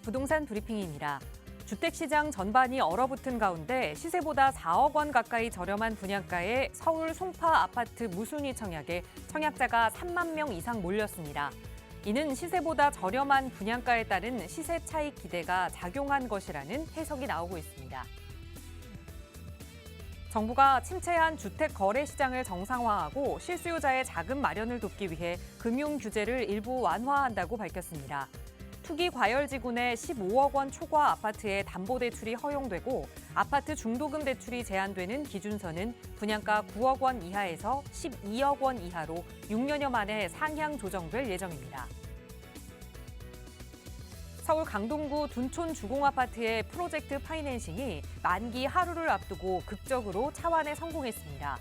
부동산 브리핑입니다. 주택시장 전반이 얼어붙은 가운데 시세보다 4억 원 가까이 저렴한 분양가에 서울 송파 아파트 무순위 청약에 청약자가 3만 명 이상 몰렸습니다. 이는 시세보다 저렴한 분양가에 따른 시세 차익 기대가 작용한 것이라는 해석이 나오고 있습니다. 정부가 침체한 주택 거래 시장을 정상화하고 실수요자의 자금 마련을 돕기 위해 금융 규제를 일부 완화한다고 밝혔습니다. 투기 과열지구 내 15억 원 초과 아파트의 담보대출이 허용되고 아파트 중도금 대출이 제한되는 기준선은 분양가 9억 원 이하에서 12억 원 이하로 6년여 만에 상향 조정될 예정입니다. 서울 강동구 둔촌 주공아파트의 프로젝트 파이낸싱이 만기 하루를 앞두고 극적으로 차환에 성공했습니다.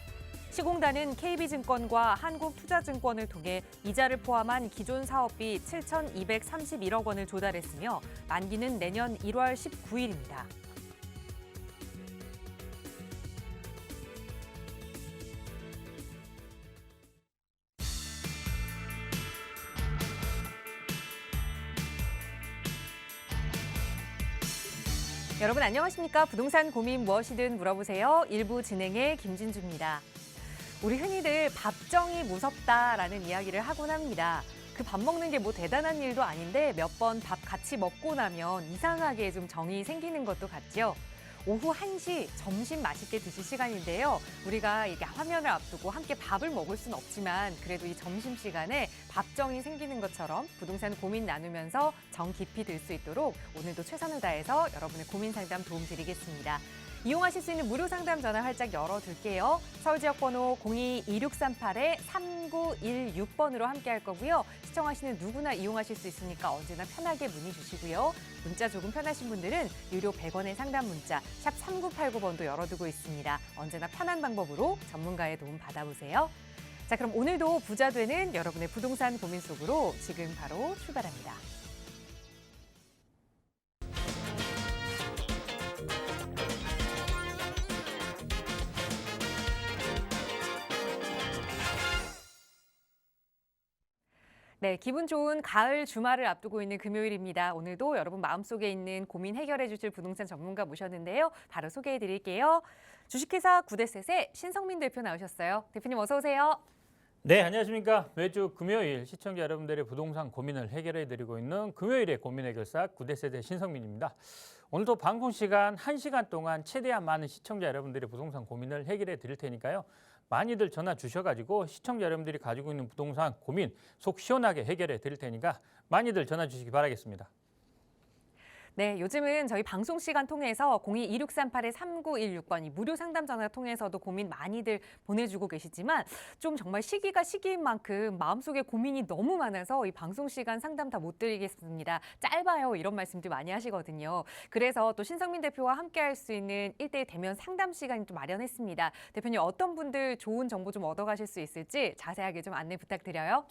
시공단은 KB증권과 한국투자증권을 통해 이자를 포함한 기존 사업비 7,231억 원을 조달했으며 만기는 내년 1월 19일입니다. 여러분 안녕하십니까? 부동산 고민 무엇이든 물어보세요. 1부 진행의 김진주입니다. 우리 흔히들 밥정이 무섭다라는 이야기를 하곤 합니다. 그 밥 먹는 게 뭐 대단한 일도 아닌데 몇 번 밥 같이 먹고 나면 이상하게 좀 정이 생기는 것도 같죠. 오후 1시 점심 맛있게 드실 시간인데요. 우리가 이게 화면을 앞두고 함께 밥을 먹을 수는 없지만 그래도 이 점심시간에 밥정이 생기는 것처럼 부동산 고민 나누면서 정 깊이 들 수 있도록 오늘도 최선을 다해서 여러분의 고민 상담 도움 드리겠습니다. 이용하실 수 있는 무료 상담 전화 활짝 열어둘게요. 서울 지역 번호 02-2638-3916번으로 함께 할 거고요. 시청하시는 누구나 이용하실 수 있으니까 언제나 편하게 문의 주시고요. 문자 조금 편하신 분들은 유료 100원의 상담 문자 샵 3989번도 열어두고 있습니다. 언제나 편한 방법으로 전문가의 도움 받아보세요. 자, 그럼 오늘도 부자 되는 여러분의 부동산 고민 속으로 지금 바로 출발합니다. 네, 기분 좋은 가을 주말을 앞두고 있는 금요일입니다. 오늘도 여러분 마음속에 있는 고민 해결해 주실 부동산 전문가 모셨는데요. 바로 소개해 드릴게요. 주식회사 구대셋의 신성민 대표 나오셨어요. 대표님 어서 오세요. 네, 안녕하십니까. 매주 금요일 시청자 여러분들의 부동산 고민을 해결해 드리고 있는 금요일의 고민 해결사 구대셋의 신성민입니다. 오늘도 방송 시간 1시간 동안 최대한 많은 시청자 여러분들의 부동산 고민을 해결해 드릴 테니까요. 많이들 전화 주셔가지고 시청자 여러분들이 가지고 있는 부동산 고민 속 시원하게 해결해 드릴 테니까 많이들 전화 주시기 바라겠습니다. 네, 요즘은 저희 방송 시간 통해서 02-2638-3916번 이 무료 상담 전화 통해서도 고민 많이들 보내주고 계시지만 좀 정말 시기가 시기인 만큼 마음속에 고민이 너무 많아서 이 방송 시간 상담 다 못 드리겠습니다. 짧아요 이런 말씀도 많이 하시거든요. 그래서 또 신성민 대표와 함께 할 수 있는 1대1 대면 상담 시간이 또 마련했습니다. 대표님 어떤 분들 좋은 정보 좀 얻어가실 수 있을지 자세하게 좀 안내 부탁드려요.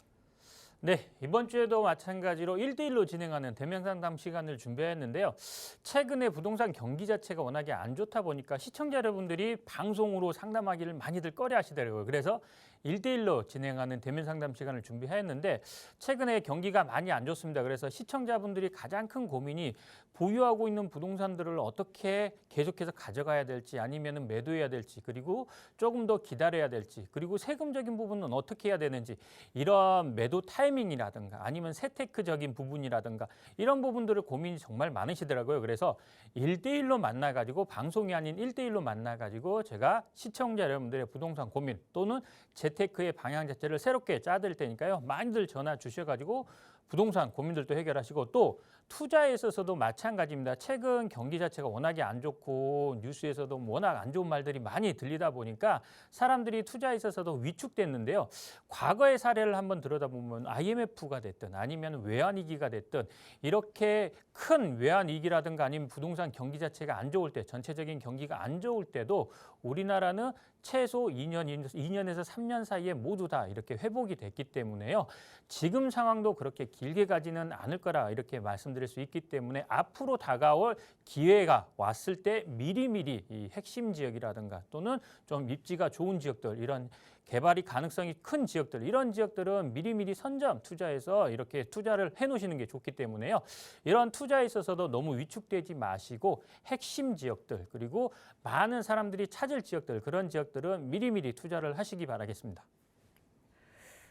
네, 이번 주에도 마찬가지로 1대1로 진행하는 대면 상담 시간을 준비했는데요. 최근에 부동산 경기 자체가 워낙에 안 좋다 보니까 시청자 여러분들이 방송으로 상담하기를 많이들 꺼려 하시더라고요. 그래서 1대1로 진행하는 대면 상담 시간을 준비했는데 최근에 경기가 많이 안 좋습니다. 그래서 시청자분들이 가장 큰 고민이 보유하고 있는 부동산들을 어떻게 계속해서 가져가야 될지 아니면 매도해야 될지 그리고 조금 더 기다려야 될지 그리고 세금적인 부분은 어떻게 해야 되는지 이런 매도 타이밍이라든가 아니면 세테크적인 부분이라든가 이런 부분들을 고민이 정말 많으시더라고요. 그래서 1대1로 만나가지고 방송이 아닌 1대1로 만나가지고 제가 시청자 여러분들의 부동산 고민 또는 재테크의 방향 자체를 새롭게 짜드릴 테니까요. 많이들 전화 주셔가지고 부동산 고민들도 해결하시고 또 투자에 있어서도 마찬가지입니다. 최근 경기 자체가 워낙에 안 좋고 뉴스에서도 워낙 안 좋은 말들이 많이 들리다 보니까 사람들이 투자에 있어서도 위축됐는데요. 과거의 사례를 한번 들여다보면 IMF가 됐든 아니면 외환위기가 됐든 이렇게 큰 외환위기라든가 아니면 부동산 경기 자체가 안 좋을 때 전체적인 경기가 안 좋을 때도 우리나라는 최소 2년에서 3년 사이에 모두 다 이렇게 회복이 됐기 때문에요. 지금 상황도 그렇게 길게 가지는 않을 거라 이렇게 말씀드릴 수 있기 때문에 앞으로 다가올 기회가 왔을 때 미리미리 이 핵심 지역이라든가 또는 좀 입지가 좋은 지역들 이런 개발이 가능성이 큰 지역들, 이런 지역들은 미리미리 선점 투자해서 이렇게 투자를 해놓으시는 게 좋기 때문에요. 이런 투자에 있어서도 너무 위축되지 마시고 핵심 지역들, 그리고 많은 사람들이 찾을 지역들, 그런 지역들은 미리미리 투자를 하시기 바라겠습니다.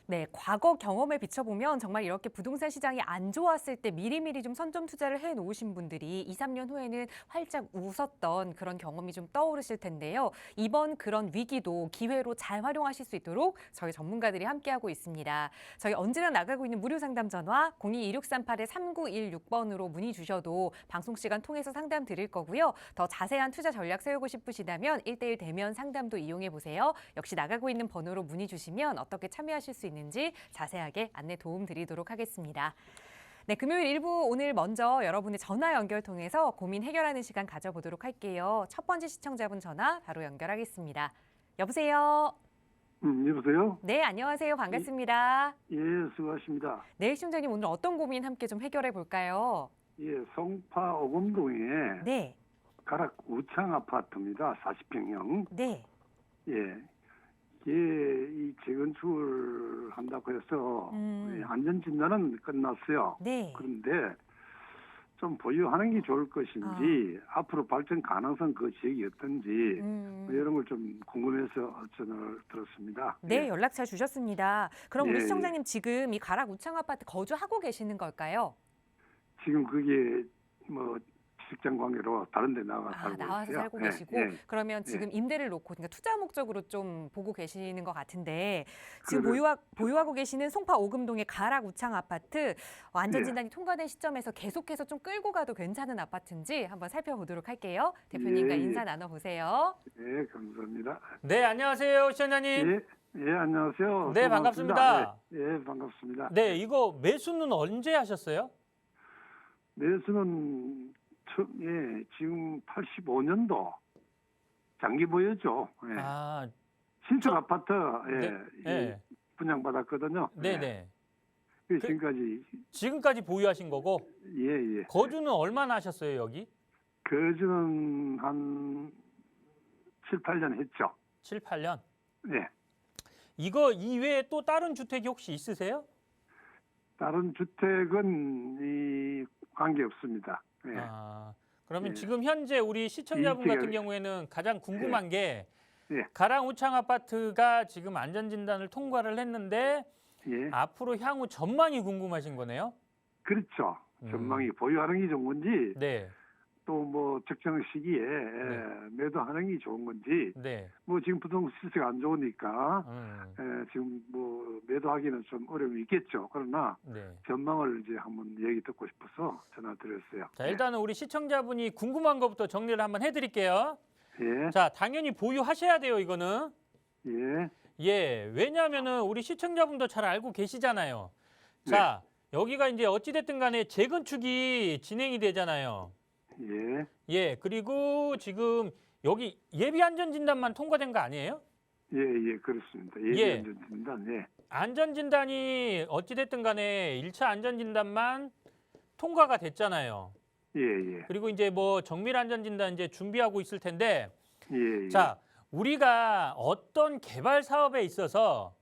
네, 과거 경험에 비춰보면 정말 이렇게 부동산 시장이 안 좋았을 때 미리미리 좀 선점 투자를 해 놓으신 분들이 2, 3년 후에는 활짝 웃었던 그런 경험이 좀 떠오르실 텐데요. 이번 그런 위기도 기회로 잘 활용하실 수 있도록 저희 전문가들이 함께하고 있습니다. 저희 언제나 나가고 있는 무료 상담 전화 02-2638-3916번으로 문의 주셔도 방송 시간 통해서 상담 드릴 거고요. 더 자세한 투자 전략 세우고 싶으시다면 1:1 대면 상담도 이용해 보세요. 역시 나가고 있는 번호로 문의 주시면 어떻게 참여하실 수 있는지 자세하게 안내 도움 드리도록 하겠습니다. 네, 금요일 일부 오늘 먼저 여러분의 전화 연결 통해서 고민 해결하는 시간 가져보도록 할게요. 첫 번째 시청자분 전화 바로 연결하겠습니다. 여보세요? 여보세요? 네, 안녕하세요. 반갑습니다. 예, 수고하십니다. 네, 시청자님 오늘 어떤 고민 함께 좀 해결해 볼까요? 예, 송파 오금동에 네, 가락 우창 아파트입니다. 40평형. 네, 예. 이 재건축을 한다고 해서 안전진단은 끝났어요. 네. 그런데 좀 보유하는 게 좋을 것인지 앞으로 발전 가능성 그 지역이 어떤지 뭐 이런 걸 좀 궁금해서 전화를 들었습니다. 네, 예. 연락처 주셨습니다. 그럼 우리 예, 시청자님 지금 이 가락 우창 아파트 거주하고 계시는 걸까요? 지금 그게 뭐 직장 관계로 다른 데 나가 살고 나와서 있어요. 살고 예, 계시고 예. 그러면 지금 임대를 놓고 그러니까 투자 목적으로 좀 보고 계시는 것 같은데 지금 그래. 보유하고 계시는 송파 오금동의 가락 우창 아파트 안전진단이 통과된 시점에서 계속해서 좀 끌고 가도 괜찮은 아파트인지 한번 살펴보도록 할게요. 대표님과 예, 예. 인사 나눠보세요. 네, 감사합니다. 네, 안녕하세요, 시청자님. 예, 예, 안녕하세요. 네, 반갑습니다. 예, 예, 반갑습니다. 네, 이거 매수는 언제 하셨어요? 매수는 예, 지금 85년도 장기 보유죠. 예. 아, 신축 아파트 예, 네, 네. 분양받았거든요. 네네. 예. 지금까지 지금까지 보유하신 거고 예, 예. 거주는 얼마나 하셨어요, 여기? 거주는 한 7, 8년 했죠. 7, 8년. 예. 이거 이외에 또 다른 주택이 혹시 있으세요? 다른 주택은 이 관계 없습니다. 예. 그러면 예. 지금 현재 우리 시청자분 같은 이쪽에- 경우에는 가장 궁금한 게 예. 가랑 우창 아파트가 지금 안전진단을 통과를 했는데 예. 앞으로 향후 전망이 궁금하신 거네요? 그렇죠. 전망이 보유하는 게 좋은 건지 네, 또 뭐 적정 시기에 매도하는 게 좋은 건지 네. 뭐 지금 부동산 시세가 안 좋으니까 지금 뭐 매도하기는 좀 어려움이 있겠죠. 그러나 네. 전망을 이제 한번 얘기 듣고 싶어서 전화드렸어요. 자, 일단은 우리 시청자분이 궁금한 것부터 정리를 한번 해드릴게요. 예, 자, 당연히 보유하셔야 돼요, 이거는. 예, 예, 왜냐하면은 우리 시청자분도 잘 알고 계시잖아요. 자, 여기가 이제 어찌됐든 간에 재건축이 진행이 되잖아요. 예, 예, 그리고 지금 여기 예비안전진단만 통과된 거 아니에요? 예, 예, 그렇습니다. 예. 예, 안전진단, 예, 안전진단이 어찌됐든 간에 1차 안전진단만 통과가 됐잖아요. 예, 예, 그리고 이제 뭐 정밀안전진단 이제 준비하고 있을 텐데, 예, 예. 자, 우리가 어떤 개발 사업에 있어서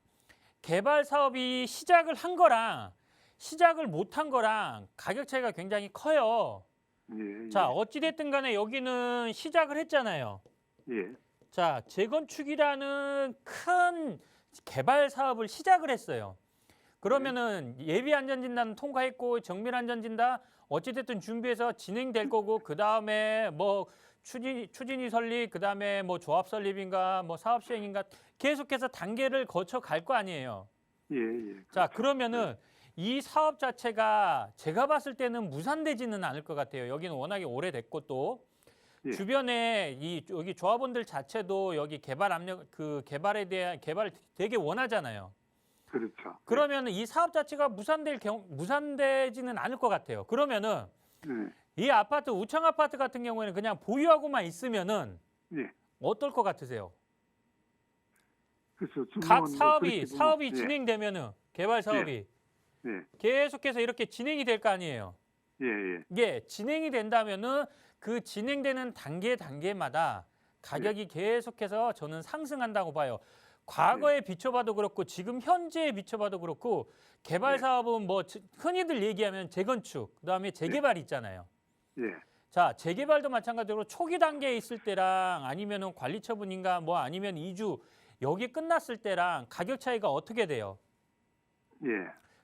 개발 사업이 시작을 한 거랑 시작을 못 한 거랑 가격 차이가 굉장히 커요. 예, 자, 어찌됐든 간에 여기는 시작을 했잖아요. 예, 자, 재건축이라는 큰 개발 사업을 시작을 했어요. 그러면은 예비 안전진단 통과했고 정밀 안전진단 어찌됐든 준비해서 진행될 거고 그 다음에 뭐 추진위 설립, 그 다음에 뭐 조합 설립인가 뭐 사업 시행인가 계속해서 단계를 거쳐 갈 거 아니에요. 예, 예. 자, 그러면은 이 사업 자체가 제가 봤을 때는 무산되지는 않을 것 같아요. 여기는 워낙에 오래됐고 또 예. 주변에 여기 조합원들 자체도 여기 개발 압력 그 개발에 대한 개발 되게 원하잖아요. 그렇죠. 그러면 이 사업 자체가 무산되지는 않을 것 같아요. 그러면은 예, 이 아파트 우창 아파트 같은 경우에는 그냥 보유하고만 있으면은 예. 어떨 것 같으세요? 그래서 각 뭐 사업이 그렇게 보면, 예, 진행되면은 개발 사업이 예, 계속해서 이렇게 진행이 될 거 아니에요. 예, 예. 이게 진행이 된다면은 그 진행되는 단계마다 가격이 계속해서 저는 상승한다고 봐요. 과거에 비춰봐도 그렇고 지금 현재에 비춰봐도 그렇고 개발 네. 사업은 뭐 흔히들 얘기하면 재건축, 그다음에 재개발 있잖아요. 예. 자, 재개발도 마찬가지로 초기 단계에 있을 때랑 아니면은 관리 처분인가 뭐 아니면 이주 여기 끝났을 때랑 가격 차이가 어떻게 돼요? 예.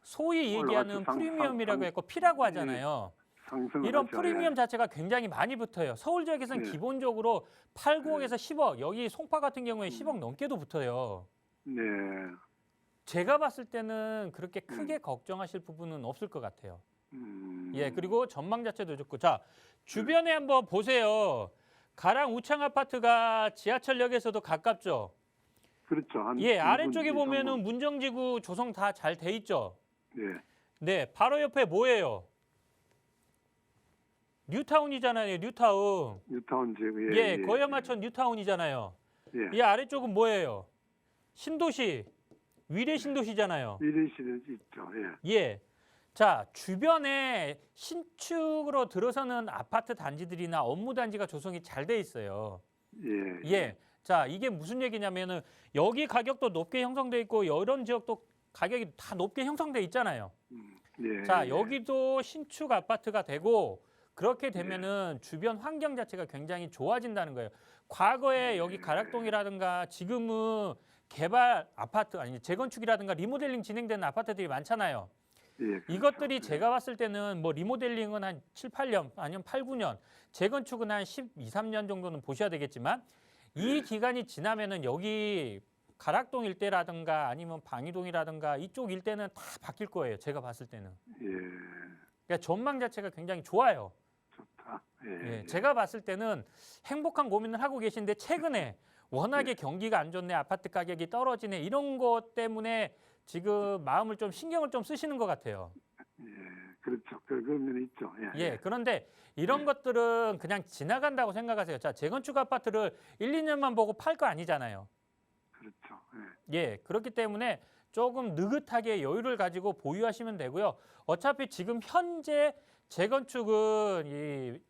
소위 얘기하는 올라갔죠. 프리미엄이라고 했고 피라고 하잖아요. 상승을 이런 하죠. 프리미엄 자체가 굉장히 많이 붙어요. 서울 지역에서는 네. 기본적으로 8, 9억에서 10억, 여기 송파 같은 경우에 10억 넘게도 붙어요. 네. 제가 봤을 때는 그렇게 크게 걱정하실 부분은 없을 것 같아요. 예, 그리고 전망 자체도 좋고. 자, 주변에 한번 보세요. 가랑 우창 아파트가 지하철역에서도 가깝죠. 그렇죠. 한 예, 1분, 아래쪽에 2분. 보면은 문정지구 조성 다 잘 돼 있죠. 예. 네, 바로 옆에 뭐예요? 뉴타운이잖아요, 뉴타운. 뉴타운 지역. 예, 거야마천 뉴타운이잖아요. 예. 이 아래쪽은 뭐예요? 신도시, 위례 신도시잖아요. 미래시는 있죠. 예. 예. 자, 주변에 신축으로 들어서는 아파트 단지들이나 업무 단지가 조성이 잘 돼 있어요. 예. 예. 자, 이게 무슨 얘기냐면은 여기 가격도 높게 형성돼 있고 이런 지역도 가격이 다 높게 형성돼 있잖아요. 예. 자, 여기도 신축 아파트가 되고 그렇게 되면은 주변 환경 자체가 굉장히 좋아진다는 거예요. 과거에 여기 가락동이라든가 지금은 개발 아파트 아니 재건축이라든가 리모델링 진행되는 아파트들이 많잖아요. 예. 그렇죠. 이것들이 제가 봤을 때는 뭐 리모델링은 한 7, 8년 아니면 8, 9년, 재건축은 한 12, 3년 정도는 보셔야 되겠지만 이 기간이 지나면은 여기 가락동 일대라든가 아니면 방이동이라든가 이쪽 일대는 다 바뀔 거예요. 제가 봤을 때는. 예. 그러니까 전망 자체가 굉장히 좋아요. 좋다. 예, 제가 봤을 때는 행복한 고민을 하고 계신데 최근에 워낙에 경기가 안 좋네, 아파트 가격이 떨어지네 이런 것 때문에 지금 마음을 좀 신경을 좀 쓰시는 것 같아요. 예. 그렇죠. 그런 면이 있죠. 예. 예, 그런데 이런 것들은 그냥 지나간다고 생각하세요. 자, 재건축 아파트를 1, 2년만 보고 팔 거 아니잖아요. 그렇죠. 예, 그렇기 때문에 조금 느긋하게 여유를 가지고 보유하시면 되고요. 어차피 지금 현재 재건축은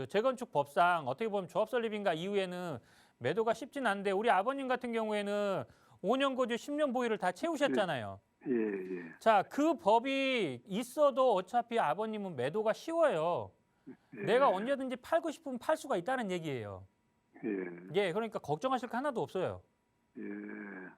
재건축 법상 어떻게 보면 조합 설립인가 이후에는 매도가 쉽진 않은데 우리 아버님 같은 경우에는 5년 거주 10년 보유를 다 채우셨잖아요. 예. 예. 자, 그 법이 있어도 어차피 아버님은 매도가 쉬워요. 예. 내가 언제든지 팔고 싶으면 팔 수가 있다는 얘기예요. 예. 예, 그러니까 걱정하실 거 하나도 없어요. 예.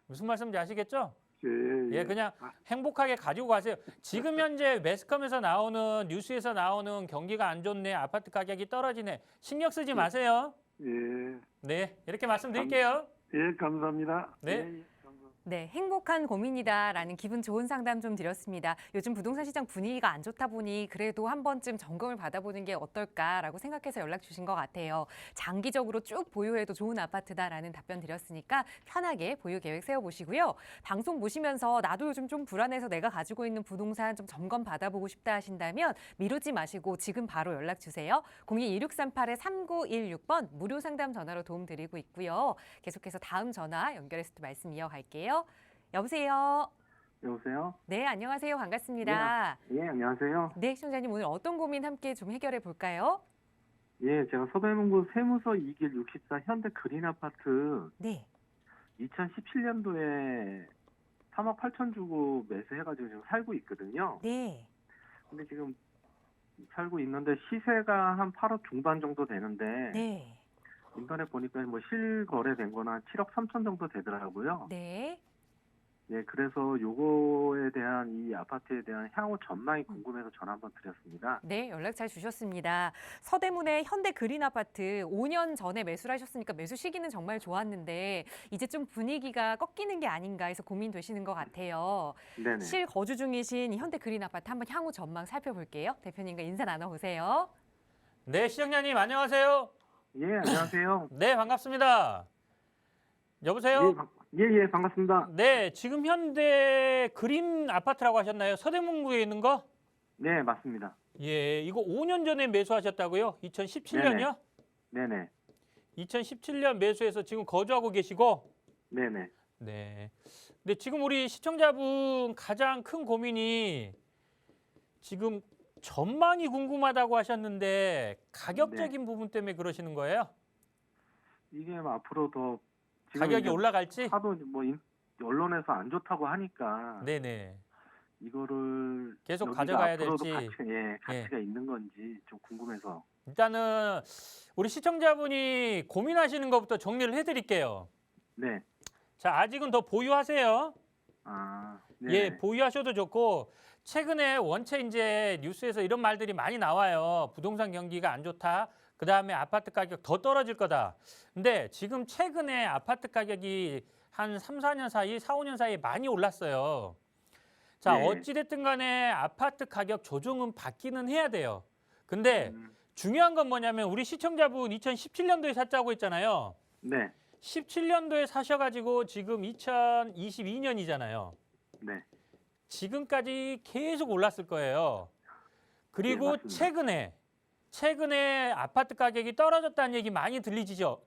무슨 말씀인지 아시겠죠? 예. 예, 그냥 행복하게 가지고 가세요. 지금 현재 매스컴에서 나오는 뉴스에서 나오는 경기가 안 좋네, 아파트 가격이 떨어지네, 신경 쓰지 마세요. 예. 네, 이렇게 말씀드릴게요. 예. 감사합니다. 네. 예, 감사합니다. 네, 행복한 고민이다라는 기분 좋은 상담 좀 드렸습니다. 요즘 부동산 시장 분위기가 안 좋다 보니 그래도 한 번쯤 점검을 받아보는 게 어떨까라고 생각해서 연락 주신 것 같아요. 장기적으로 쭉 보유해도 좋은 아파트다라는 답변 드렸으니까 편하게 보유 계획 세워보시고요. 방송 보시면서 나도 요즘 좀 불안해서 내가 가지고 있는 부동산 좀 점검 받아보고 싶다 하신다면 미루지 마시고 지금 바로 연락 주세요. 02-2638-3916번 무료 상담 전화로 도움 드리고 있고요. 계속해서 다음 전화 연결해서 또 말씀 이어갈게요. 여보세요. 여보세요? 네, 안녕하세요. 반갑습니다. 예, 안녕하세요. 네, 시청자님 오늘 어떤 고민 함께 좀 해결해 볼까요? 예, 제가 서대문구 세무서 2길 64 현대 그린 아파트 네. 2017년도에 3억 8천 주고 매수해가지고 지금 살고 있거든요. 네. 근데 지금 살고 있는데 시세가 한 8억 중반 정도 되는데 네. 인터넷 보니까 뭐 실거래된 거나 7억 3천 정도 되더라고요. 네. 예, 그래서 요거에 대한 이 아파트에 대한 향후 전망이 궁금해서 전화 한번 드렸습니다. 네, 연락 잘 주셨습니다. 서대문의 현대 그린 아파트 5년 전에 매수를 하셨으니까 매수 시기는 정말 좋았는데 이제 좀 분위기가 꺾이는 게 아닌가 해서 고민되시는 것 같아요. 네네. 실거주 중이신 이 현대 그린 아파트 한번 향후 전망 살펴볼게요. 대표님과 인사 나눠보세요. 네, 시청자님 안녕하세요. 예, 안녕하세요. 네, 반갑습니다. 여보세요? 예, 반갑습니다. 네, 지금 현대 그린 아파트라고 하셨나요? 서대문구에 있는 거? 네, 맞습니다. 예, 이거 5년 전에 매수하셨다고요? 2017년이요? 네네. 2017년 매수해서 지금 거주하고 계시고? 네네. 네. 근데 지금 우리 시청자분 가장 큰 고민이 지금 전망이 궁금하다고 하셨는데 가격적인 부분 때문에 그러시는 거예요? 이게 뭐 앞으로 더 지금 가격이 이제 올라갈지? 하도 뭐 언론에서 안 좋다고 하니까 네네. 이거를 계속 여기가 가져가야 앞으로도 될지. 가치가 있는 건지 좀 궁금해서. 일단은 우리 시청자분이 고민하시는 것부터 정리를 해드릴게요. 네. 자, 아직은 더 보유하세요. 아, 예, 네. 보유하셔도 좋고 최근에 원체 이제 뉴스에서 이런 말들이 많이 나와요. 부동산 경기가 안 좋다. 그다음에 아파트 가격 더 떨어질 거다. 근데 지금 최근에 아파트 가격이 한 3, 4년 사이, 4, 5년 사이에 많이 올랐어요. 자, 네. 어찌됐든 간에 아파트 가격 조정은 받기는 해야 돼요. 근데 음, 중요한 건 뭐냐면 우리 시청자분 2017년도에 샀다고 했잖아요. 네. 17년도에 사셔가지고 지금 2022년이잖아요. 네. 지금까지 계속 올랐을 거예요. 그리고 네, 맞습니다. 최근에 아파트 가격이 떨어졌다는 얘기 많이 들리시죠?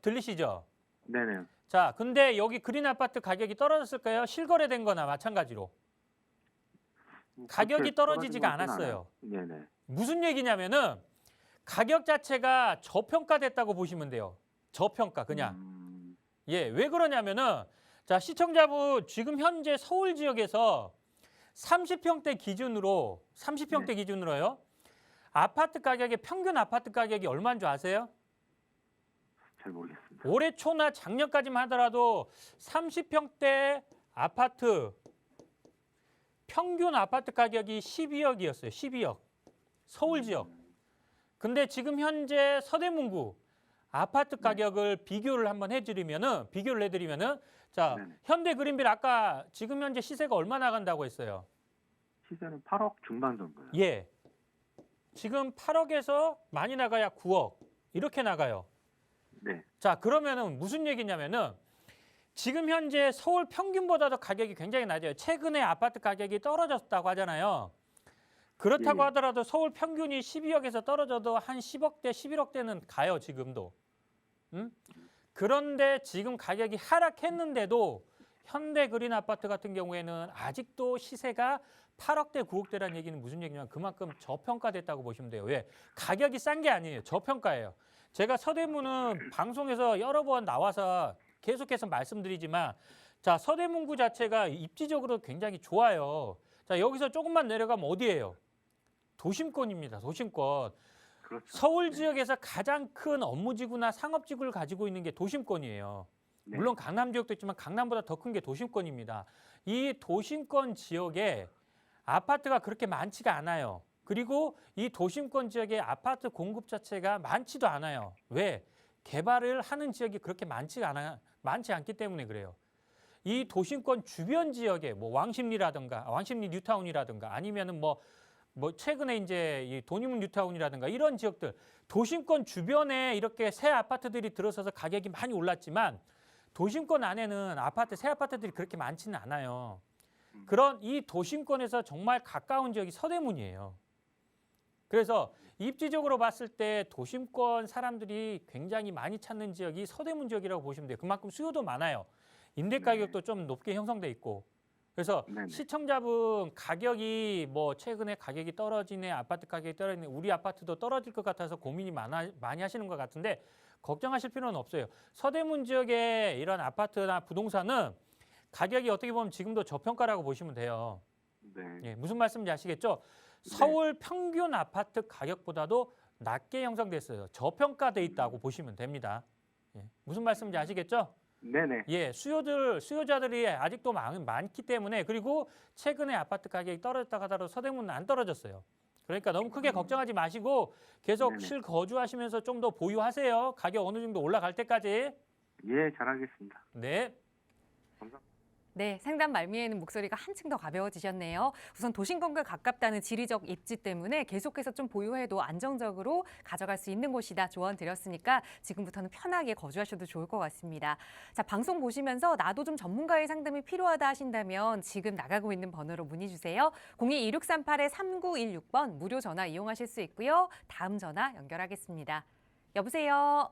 네네. 자, 근데 여기 그린 아파트 가격이 떨어졌을까요? 실거래된 거나 마찬가지로. 가격이 그렇게 떨어지지가 떨어진 것 같진 않았어요. 않아요. 네네. 무슨 얘기냐면은 가격 자체가 저평가됐다고 보시면 돼요. 저평가 그냥. 예, 왜 그러냐면은 자, 시청자분 지금 현재 서울 지역에서 30평대 기준으로요. 아파트 가격의 평균 아파트 가격이 얼마인 줄 아세요? 잘 모르겠습니다. 올해 초나 작년까지만 하더라도 30평대 아파트 평균 아파트 가격이 12억이었어요. 12억. 서울 지역. 근데 지금 현재 서대문구 아파트 가격을 비교를 해드리면은 자, 네네. 현대 그린빌 아까 지금 현재 시세가 얼마 나간다고 했어요? 시세는 8억 중반 정도요. 예. 지금 8억에서 많이 나가야 9억. 이렇게 나가요. 네. 자, 그러면은 무슨 얘기냐면은 지금 현재 서울 평균보다도 가격이 굉장히 낮아요. 최근에 아파트 가격이 떨어졌다고 하잖아요. 그렇다고 예. 하더라도 서울 평균이 12억에서 떨어져도 한 10억대, 11억대는 가요, 지금도. 그런데 지금 가격이 하락했는데도 현대 그린 아파트 같은 경우에는 아직도 시세가 8억대, 9억대라는 얘기는 무슨 얘기냐면 그만큼 저평가됐다고 보시면 돼요. 왜? 가격이 싼 게 아니에요. 저평가예요. 제가 서대문은 방송에서 여러 번 나와서 계속해서 말씀드리지만 자, 서대문구 자체가 입지적으로 굉장히 좋아요. 자, 여기서 조금만 내려가면 어디예요? 도심권입니다. 도심권. 그렇죠. 서울 네. 지역에서 가장 큰 업무지구나 상업지구를 가지고 있는 게 도심권이에요. 네. 물론 강남 지역도 있지만 강남보다 더 큰 게 도심권입니다. 이 도심권 지역에 아파트가 그렇게 많지가 않아요. 그리고 이 도심권 지역의 아파트 공급 자체가 많지도 않아요. 왜? 개발을 하는 지역이 그렇게 많지 않기 때문에 그래요. 이 도심권 주변 지역에 뭐 왕십리 뉴타운이라든가 아니면은 뭐 최근에 이제 이 도니문 뉴타운이라든가 이런 지역들 도심권 주변에 이렇게 새 아파트들이 들어서서 가격이 많이 올랐지만 도심권 안에는 새 아파트들이 그렇게 많지는 않아요. 그런 이 도심권에서 정말 가까운 지역이 서대문이에요. 그래서 입지적으로 봤을 때 도심권 사람들이 굉장히 많이 찾는 지역이 서대문 지역이라고 보시면 돼요. 그만큼 수요도 많아요. 임대 가격도 좀 높게 형성돼 있고. 그래서 네네. 시청자분 가격이 뭐 최근에 가격이 떨어지네, 아파트 가격이 떨어지네, 우리 아파트도 떨어질 것 같아서 고민이 많이 하시는 것 같은데 걱정하실 필요는 없어요. 서대문 지역의 이런 아파트나 부동산은 가격이 어떻게 보면 지금도 저평가라고 보시면 돼요. 네. 예, 무슨 말씀인지 아시겠죠? 서울 평균 아파트 가격보다도 낮게 형성됐어요. 저평가돼 있다고 보시면 됩니다. 예, 무슨 말씀인지 아시겠죠? 네네. 예, 수요자들이 아직도 많기 때문에 그리고 최근에 아파트 가격이 떨어졌다고 하더라도 서대문은 안 떨어졌어요. 그러니까 너무 크게 걱정하지 마시고 계속 네네. 실거주하시면서 좀 더 보유하세요. 가격 어느 정도 올라갈 때까지. 예, 잘하겠습니다. 네. 감사합니다. 네, 상담 말미에는 목소리가 한층 더 가벼워지셨네요. 우선 도심권과 가깝다는 지리적 입지 때문에 계속해서 좀 보유해도 안정적으로 가져갈 수 있는 곳이다 조언 드렸으니까 지금부터는 편하게 거주하셔도 좋을 것 같습니다. 자, 방송 보시면서 나도 좀 전문가의 상담이 필요하다 하신다면 지금 나가고 있는 번호로 문의 주세요. 02-2638-3916번 무료 전화 이용하실 수 있고요. 다음 전화 연결하겠습니다. 여보세요.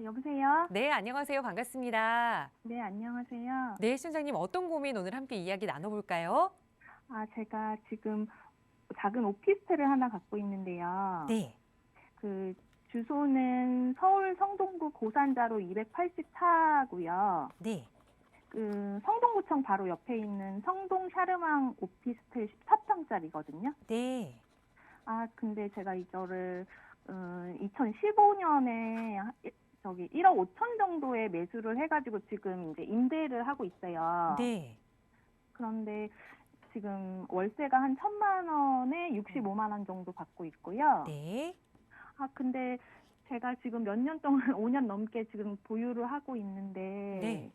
여보세요? 네, 안녕하세요. 반갑습니다. 네, 안녕하세요. 네, 시청자님 어떤 고민 오늘 함께 이야기 나눠볼까요? 제가 지금 작은 오피스텔을 하나 갖고 있는데요. 네. 그 주소는 서울 성동구 고산자로 284고요. 네. 그 성동구청 바로 옆에 있는 성동 샤르망 오피스텔 14평짜리거든요. 네. 아, 근데 제가 이거를 2015년에 저기 1억 5천 정도에 매수를 해가지고 지금 이제 임대를 하고 있어요. 네. 그런데 지금 월세가 한 1,000만 원에 65만 원 정도 받고 있고요. 네. 아, 근데 제가 지금 몇 년 동안 5년 넘게 지금 보유를 하고 있는데 네.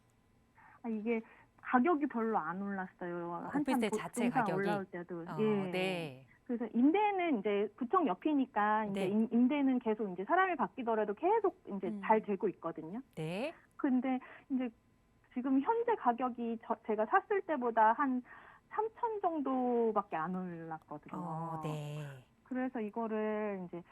아, 이게 가격이 별로 안 올랐어요. 한참 오피스텔 자체 부동산 가격이? 올라올 때도. 어, 예. 네. 그래서 임대는 이제 구청 옆이니까 이제 네. 임대는 계속 이제 사람이 바뀌더라도 계속 이제 잘 되고 있거든요. 네. 근데 이제 지금 현재 가격이 제가 샀을 때보다 한 3천 정도밖에 안 올랐거든요. 네. 그래서 이거를 이제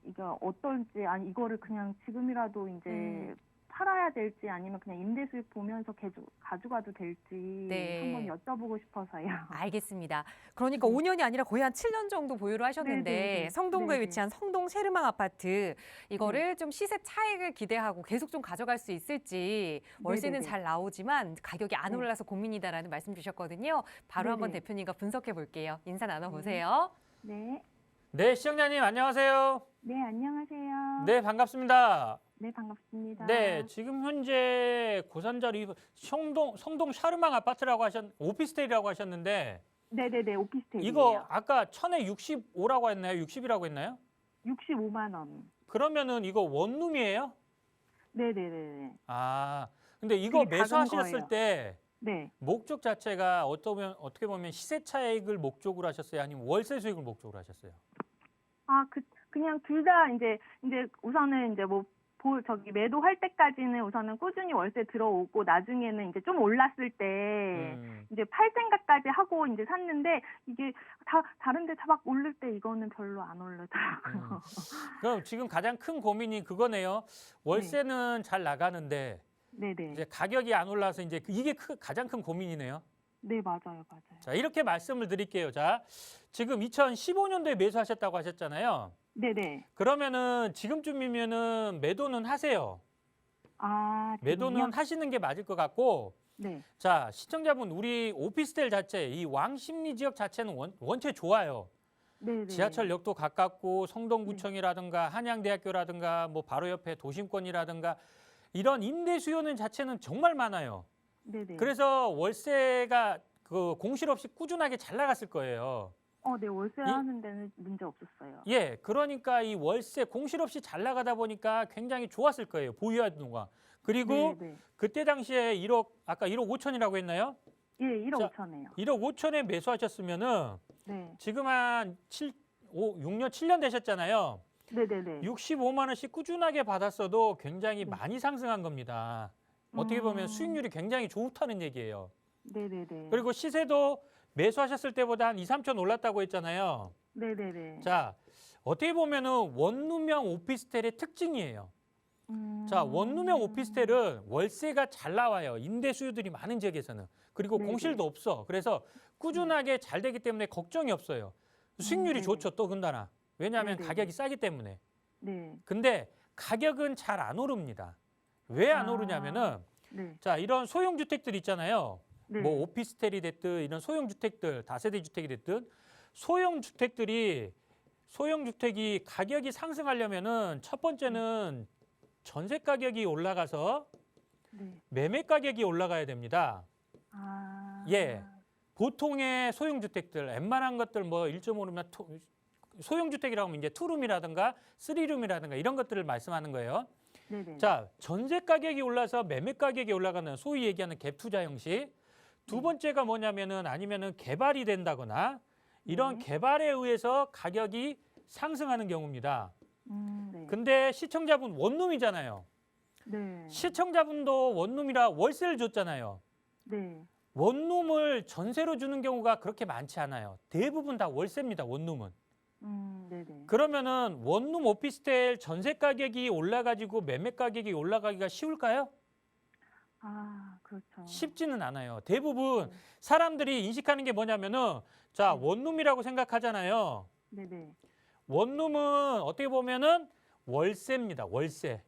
이거 어떨지 아니 이거를 그냥 지금이라도 이제 팔아야 될지 아니면 그냥 임대 수익 보면서 계속 가져가도 될지 네. 한번 여쭤보고 싶어서요. 알겠습니다. 그러니까 네. 5년이 아니라 거의 한 7년 정도 보유를 하셨는데 네네네. 성동구에 네네. 위치한 성동 쉐르망 아파트 이거를 좀 시세 차익을 기대하고 계속 좀 가져갈 수 있을지 월세는 네네네. 잘 나오지만 가격이 안 네. 올라서 고민이다라는 말씀 주셨거든요. 바로 한번 네네. 대표님과 분석해 볼게요. 인사 나눠보세요. 네. 네, 시청자님 안녕하세요. 네, 안녕하세요. 네, 반갑습니다. 네, 반갑습니다. 네, 지금 현재 고산자리 성동 샤르망 아파트라고 오피스텔이라고 하셨는데 네네네, 오피스텔이에요. 이거 아까 1000에 65라고 했나요? 60이라고 했나요? 65만 원. 그러면은 이거 원룸이에요? 네네네. 아, 근데 이거 되게 작은 매수하셨을 거예요. 때 네. 목적 자체가 어떻게 보면 시세 차익을 목적으로 하셨어요? 아니면 월세 수익을 목적으로 하셨어요? 아, 그냥 둘 다 이제 우선은 이제 뭐 저기 매도할 때까지는 우선은 꾸준히 월세 들어오고 나중에는 이제 좀 올랐을 때 이제 팔 생각까지 하고 이제 샀는데 이게 다른 데 다 막 오를 때 이거는 별로 안 오르더라고요. 그럼 지금 가장 큰 고민이 그거네요. 월세는 잘 나가는데 네네. 이제 가격이 안 올라서 이제 이게 가장 큰 고민이네요. 네, 맞아요. 자, 이렇게 말씀을 드릴게요. 자, 지금 2015년도에 매수하셨다고 하셨잖아요. 네네. 그러면은 지금쯤이면은 매도는 하세요. 아, 매도는 지금요? 하시는 게 맞을 것 같고, 네. 자, 시청자분 우리 오피스텔 자체, 이 왕십리 지역 자체는 원체 좋아요. 네네. 지하철역도 가깝고 성동구청이라든가 한양대학교라든가 뭐 바로 옆에 도심권이라든가 이런 임대 수요는 자체는 정말 많아요. 네네. 그래서 월세가 그 공실 없이 꾸준하게 잘 나갔을 거예요. 네, 월세 하는 데는 문제 없었어요. 예, 그러니까 이 월세 공실 없이 잘 나가다 보니까 굉장히 좋았을 거예요. 보유하던 동안. 그리고 네네. 그때 당시에 아까 1억 5천이라고 했나요? 예, 1억 자, 5천이에요. 1억 5천에 매수하셨으면은 네. 지금 한 6년, 7년 되셨잖아요. 네네네. 65만 원씩 꾸준하게 받았어도 굉장히 많이 상승한 겁니다. 어떻게 보면 수익률이 굉장히 좋다는 얘기예요. 네네네. 그리고 시세도 매수하셨을 때보다 한 2, 3천 올랐다고 했잖아요. 네네네. 자, 어떻게 보면은 원룸형 오피스텔의 특징이에요. 자, 원룸형 오피스텔은 월세가 잘 나와요. 임대 수요들이 많은 지역에서는. 그리고 네네. 공실도 없어. 그래서 꾸준하게 잘 되기 때문에 걱정이 없어요. 수익률이 네네. 좋죠, 또 더군다나. 왜냐하면 네네. 가격이 싸기 때문에. 네. 근데 가격은 잘 안 오릅니다. 왜 안 오르냐면은 네. 자, 이런 소형 주택들 있잖아요. 네. 뭐 오피스텔이 됐든 이런 소형 주택들, 다세대 주택이 됐든 소형 주택이 가격이 상승하려면은 첫 번째는 전세 가격이 올라가서 네. 매매 가격이 올라가야 됩니다. 아. 예. 보통의 소형 주택들, 웬만한 것들 뭐 1.5룸이나 소형 주택이라고 하면 이제 투룸이라든가 쓰리룸이라든가 이런 것들을 말씀하는 거예요. 네네. 자, 전세 가격이 올라서 매매 가격이 올라가는 소위 얘기하는 갭 투자 형식. 두 번째가 뭐냐면은 아니면은 개발이 된다거나 이런 네. 개발에 의해서 가격이 상승하는 경우입니다. 네. 근데 시청자분 원룸이잖아요. 네. 시청자분도 원룸이라 월세를 줬잖아요. 네. 원룸을 전세로 주는 경우가 그렇게 많지 않아요. 대부분 다 월세입니다, 원룸은. 네네. 그러면은 원룸 오피스텔 전세 가격이 올라가지고 매매 가격이 올라가기가 쉬울까요? 아, 그렇죠. 쉽지는 않아요. 대부분 사람들이 인식하는 게 뭐냐면은 자, 원룸이라고 생각하잖아요. 네네. 원룸은 어떻게 보면은 월세입니다. 월세.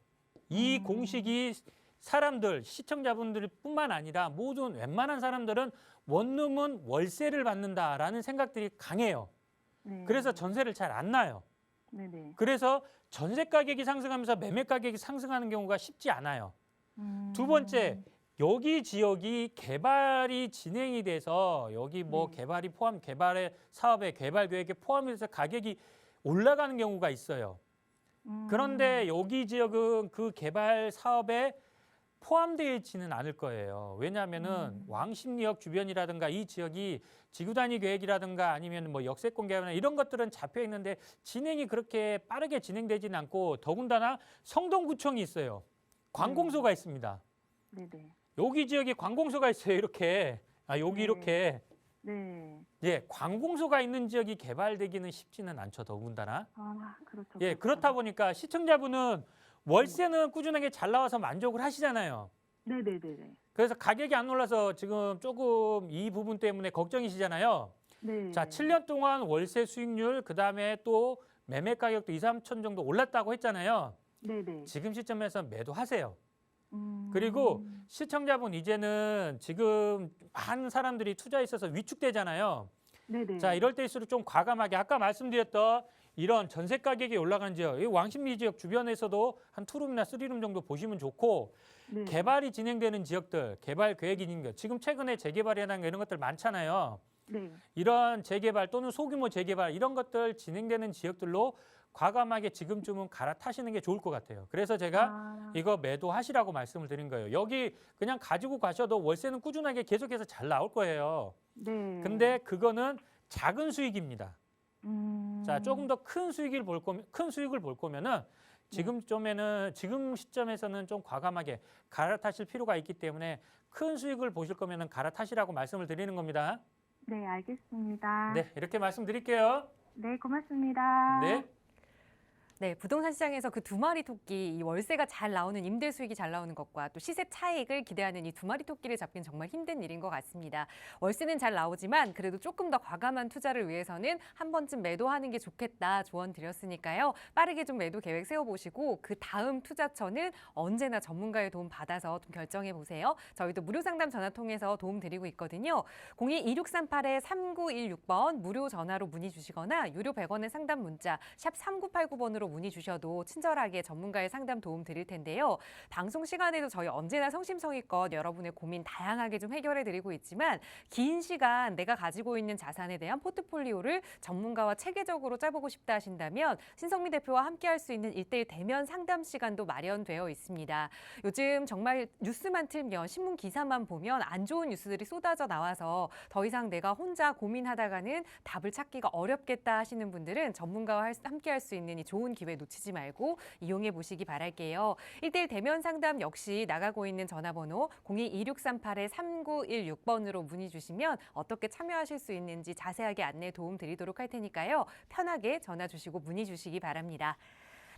이 공식이 사람들, 시청자분들뿐만 아니라 모든 웬만한 사람들은 원룸은 월세를 받는다라는 생각들이 강해요. 네. 그래서 전세를 잘 안 나요. 네네. 그래서 전세 가격이 상승하면서 매매 가격이 상승하는 경우가 쉽지 않아요. 두 번째, 여기 지역이 개발이 진행이 돼서 여기 뭐 개발이 개발의 사업의 개발 계획에 포함해서 가격이 올라가는 경우가 있어요. 그런데 여기 지역은 그 개발 사업에 포함되어 있지는 않을 거예요. 왜냐하면은 왕십리역 주변이라든가 이 지역이 지구 단위 계획이라든가 아니면 뭐 역세권 개발이나 이런 것들은 잡혀 있는데 진행이 그렇게 빠르게 진행되지는 않고 더군다나 성동구청이 있어요. 관공서가 있습니다. 네네. 여기 지역에 관공서가 있어요. 이렇게 여기 네. 이렇게 네. 예, 관공서가 있는 지역이 개발되기는 쉽지는 않죠. 더군다나 그렇죠. 예, 그렇죠. 그렇다 보니까 시청자분은 월세는 꾸준하게 잘 나와서 만족을 하시잖아요. 네네네네. 그래서 가격이 안 올라서 지금 조금 이 부분 때문에 걱정이시잖아요. 네. 자, 7년 동안 월세 수익률, 그다음에 또 매매 가격도 2, 3천 정도 올랐다고 했잖아요. 네네. 지금 시점에서 매도하세요. 음. 그리고 시청자분 이제는 지금 많은 사람들이 투자에 있어서 위축되잖아요. 네네. 자, 이럴 때일수록 좀 과감하게 아까 말씀드렸던 이런 전세 가격이 올라가는 지역, 이 왕십리 지역 주변에서도 한 투룸이나 쓰리룸 정도 보시면 좋고 네. 개발이 진행되는 지역들, 개발 계획이 있는 것, 지금 최근에 재개발이라는 이런 것들 많잖아요. 네. 이런 재개발 또는 소규모 재개발 이런 것들 진행되는 지역들로 과감하게 지금쯤은 갈아타시는 게 좋을 것 같아요. 그래서 제가 이거 매도하시라고 말씀을 드린 거예요. 여기 그냥 가지고 가셔도 월세는 꾸준하게 계속해서 잘 나올 거예요. 네. 근데 그거는 작은 수익입니다. 자, 조금 더 큰 수익을 볼 거면은 지금 시점에서는 좀 과감하게 갈아타실 필요가 있기 때문에 큰 수익을 보실 거면은 갈아타시라고 말씀을 드리는 겁니다. 네, 알겠습니다. 네, 이렇게 말씀드릴게요. 네, 고맙습니다. 네. 네, 부동산 시장에서 그 두 마리 토끼, 이 월세가 잘 나오는 임대 수익이 잘 나오는 것과 또 시세 차익을 기대하는 이 두 마리 토끼를 잡긴 정말 힘든 일인 것 같습니다. 월세는 잘 나오지만 그래도 조금 더 과감한 투자를 위해서는 한 번쯤 매도하는 게 좋겠다 조언 드렸으니까요. 빠르게 좀 매도 계획 세워보시고 그 다음 투자처는 언제나 전문가의 도움 받아서 좀 결정해 보세요. 저희도 무료 상담 전화 통해서 도움 드리고 있거든요. 02-2638-3916번 무료 전화로 문의 주시거나 유료 100원의 상담 문자 샵 3989번으로 문의 주셔도 친절하게 전문가의 상담 도움 드릴 텐데요. 방송 시간에도 저희 언제나 성심성의껏 여러분의 고민 다양하게 좀 해결해 드리고 있지만 긴 시간 내가 가지고 있는 자산에 대한 포트폴리오를 전문가와 체계적으로 짜보고 싶다 하신다면 신성미 대표와 함께할 수 있는 1:1 대면 상담 시간도 마련되어 있습니다. 요즘 정말 뉴스만 틀면 신문 기사만 보면 안 좋은 뉴스들이 쏟아져 나와서 더 이상 내가 혼자 고민하다가는 답을 찾기가 어렵겠다 하시는 분들은 전문가와 함께할 수 있는 이 좋은 기회 놓치지 말고 이용해 보시기 바랄게요. 1:1 대면 상담 역시 나가고 있는 전화번호 02-2638-3916번으로 문의 주시면 어떻게 참여하실 수 있는지 자세하게 안내 도움 드리도록 할 테니까요. 편하게 전화 주시고 문의 주시기 바랍니다.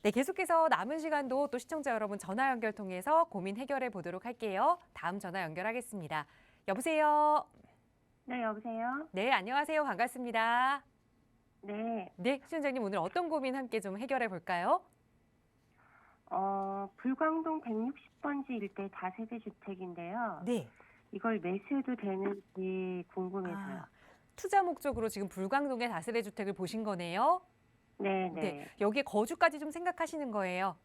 네, 계속해서 남은 시간도 또 시청자 여러분 전화 연결 통해서 고민 해결해 보도록 할게요. 다음 전화 연결하겠습니다. 여보세요? 네, 여보세요? 네, 안녕하세요. 반갑습니다. 네. 네, 시청자님 오늘 어떤 고민 함께 좀 해결해 볼까요? 불광동 160번지 일대 다세대 주택인데요. 네. 이걸 매수해도 되는지 궁금해서요. 투자 목적으로 지금 불광동의 다세대 주택을 보신 거네요. 네, 네. 네. 여기에 거주까지 좀 생각하시는 거예요.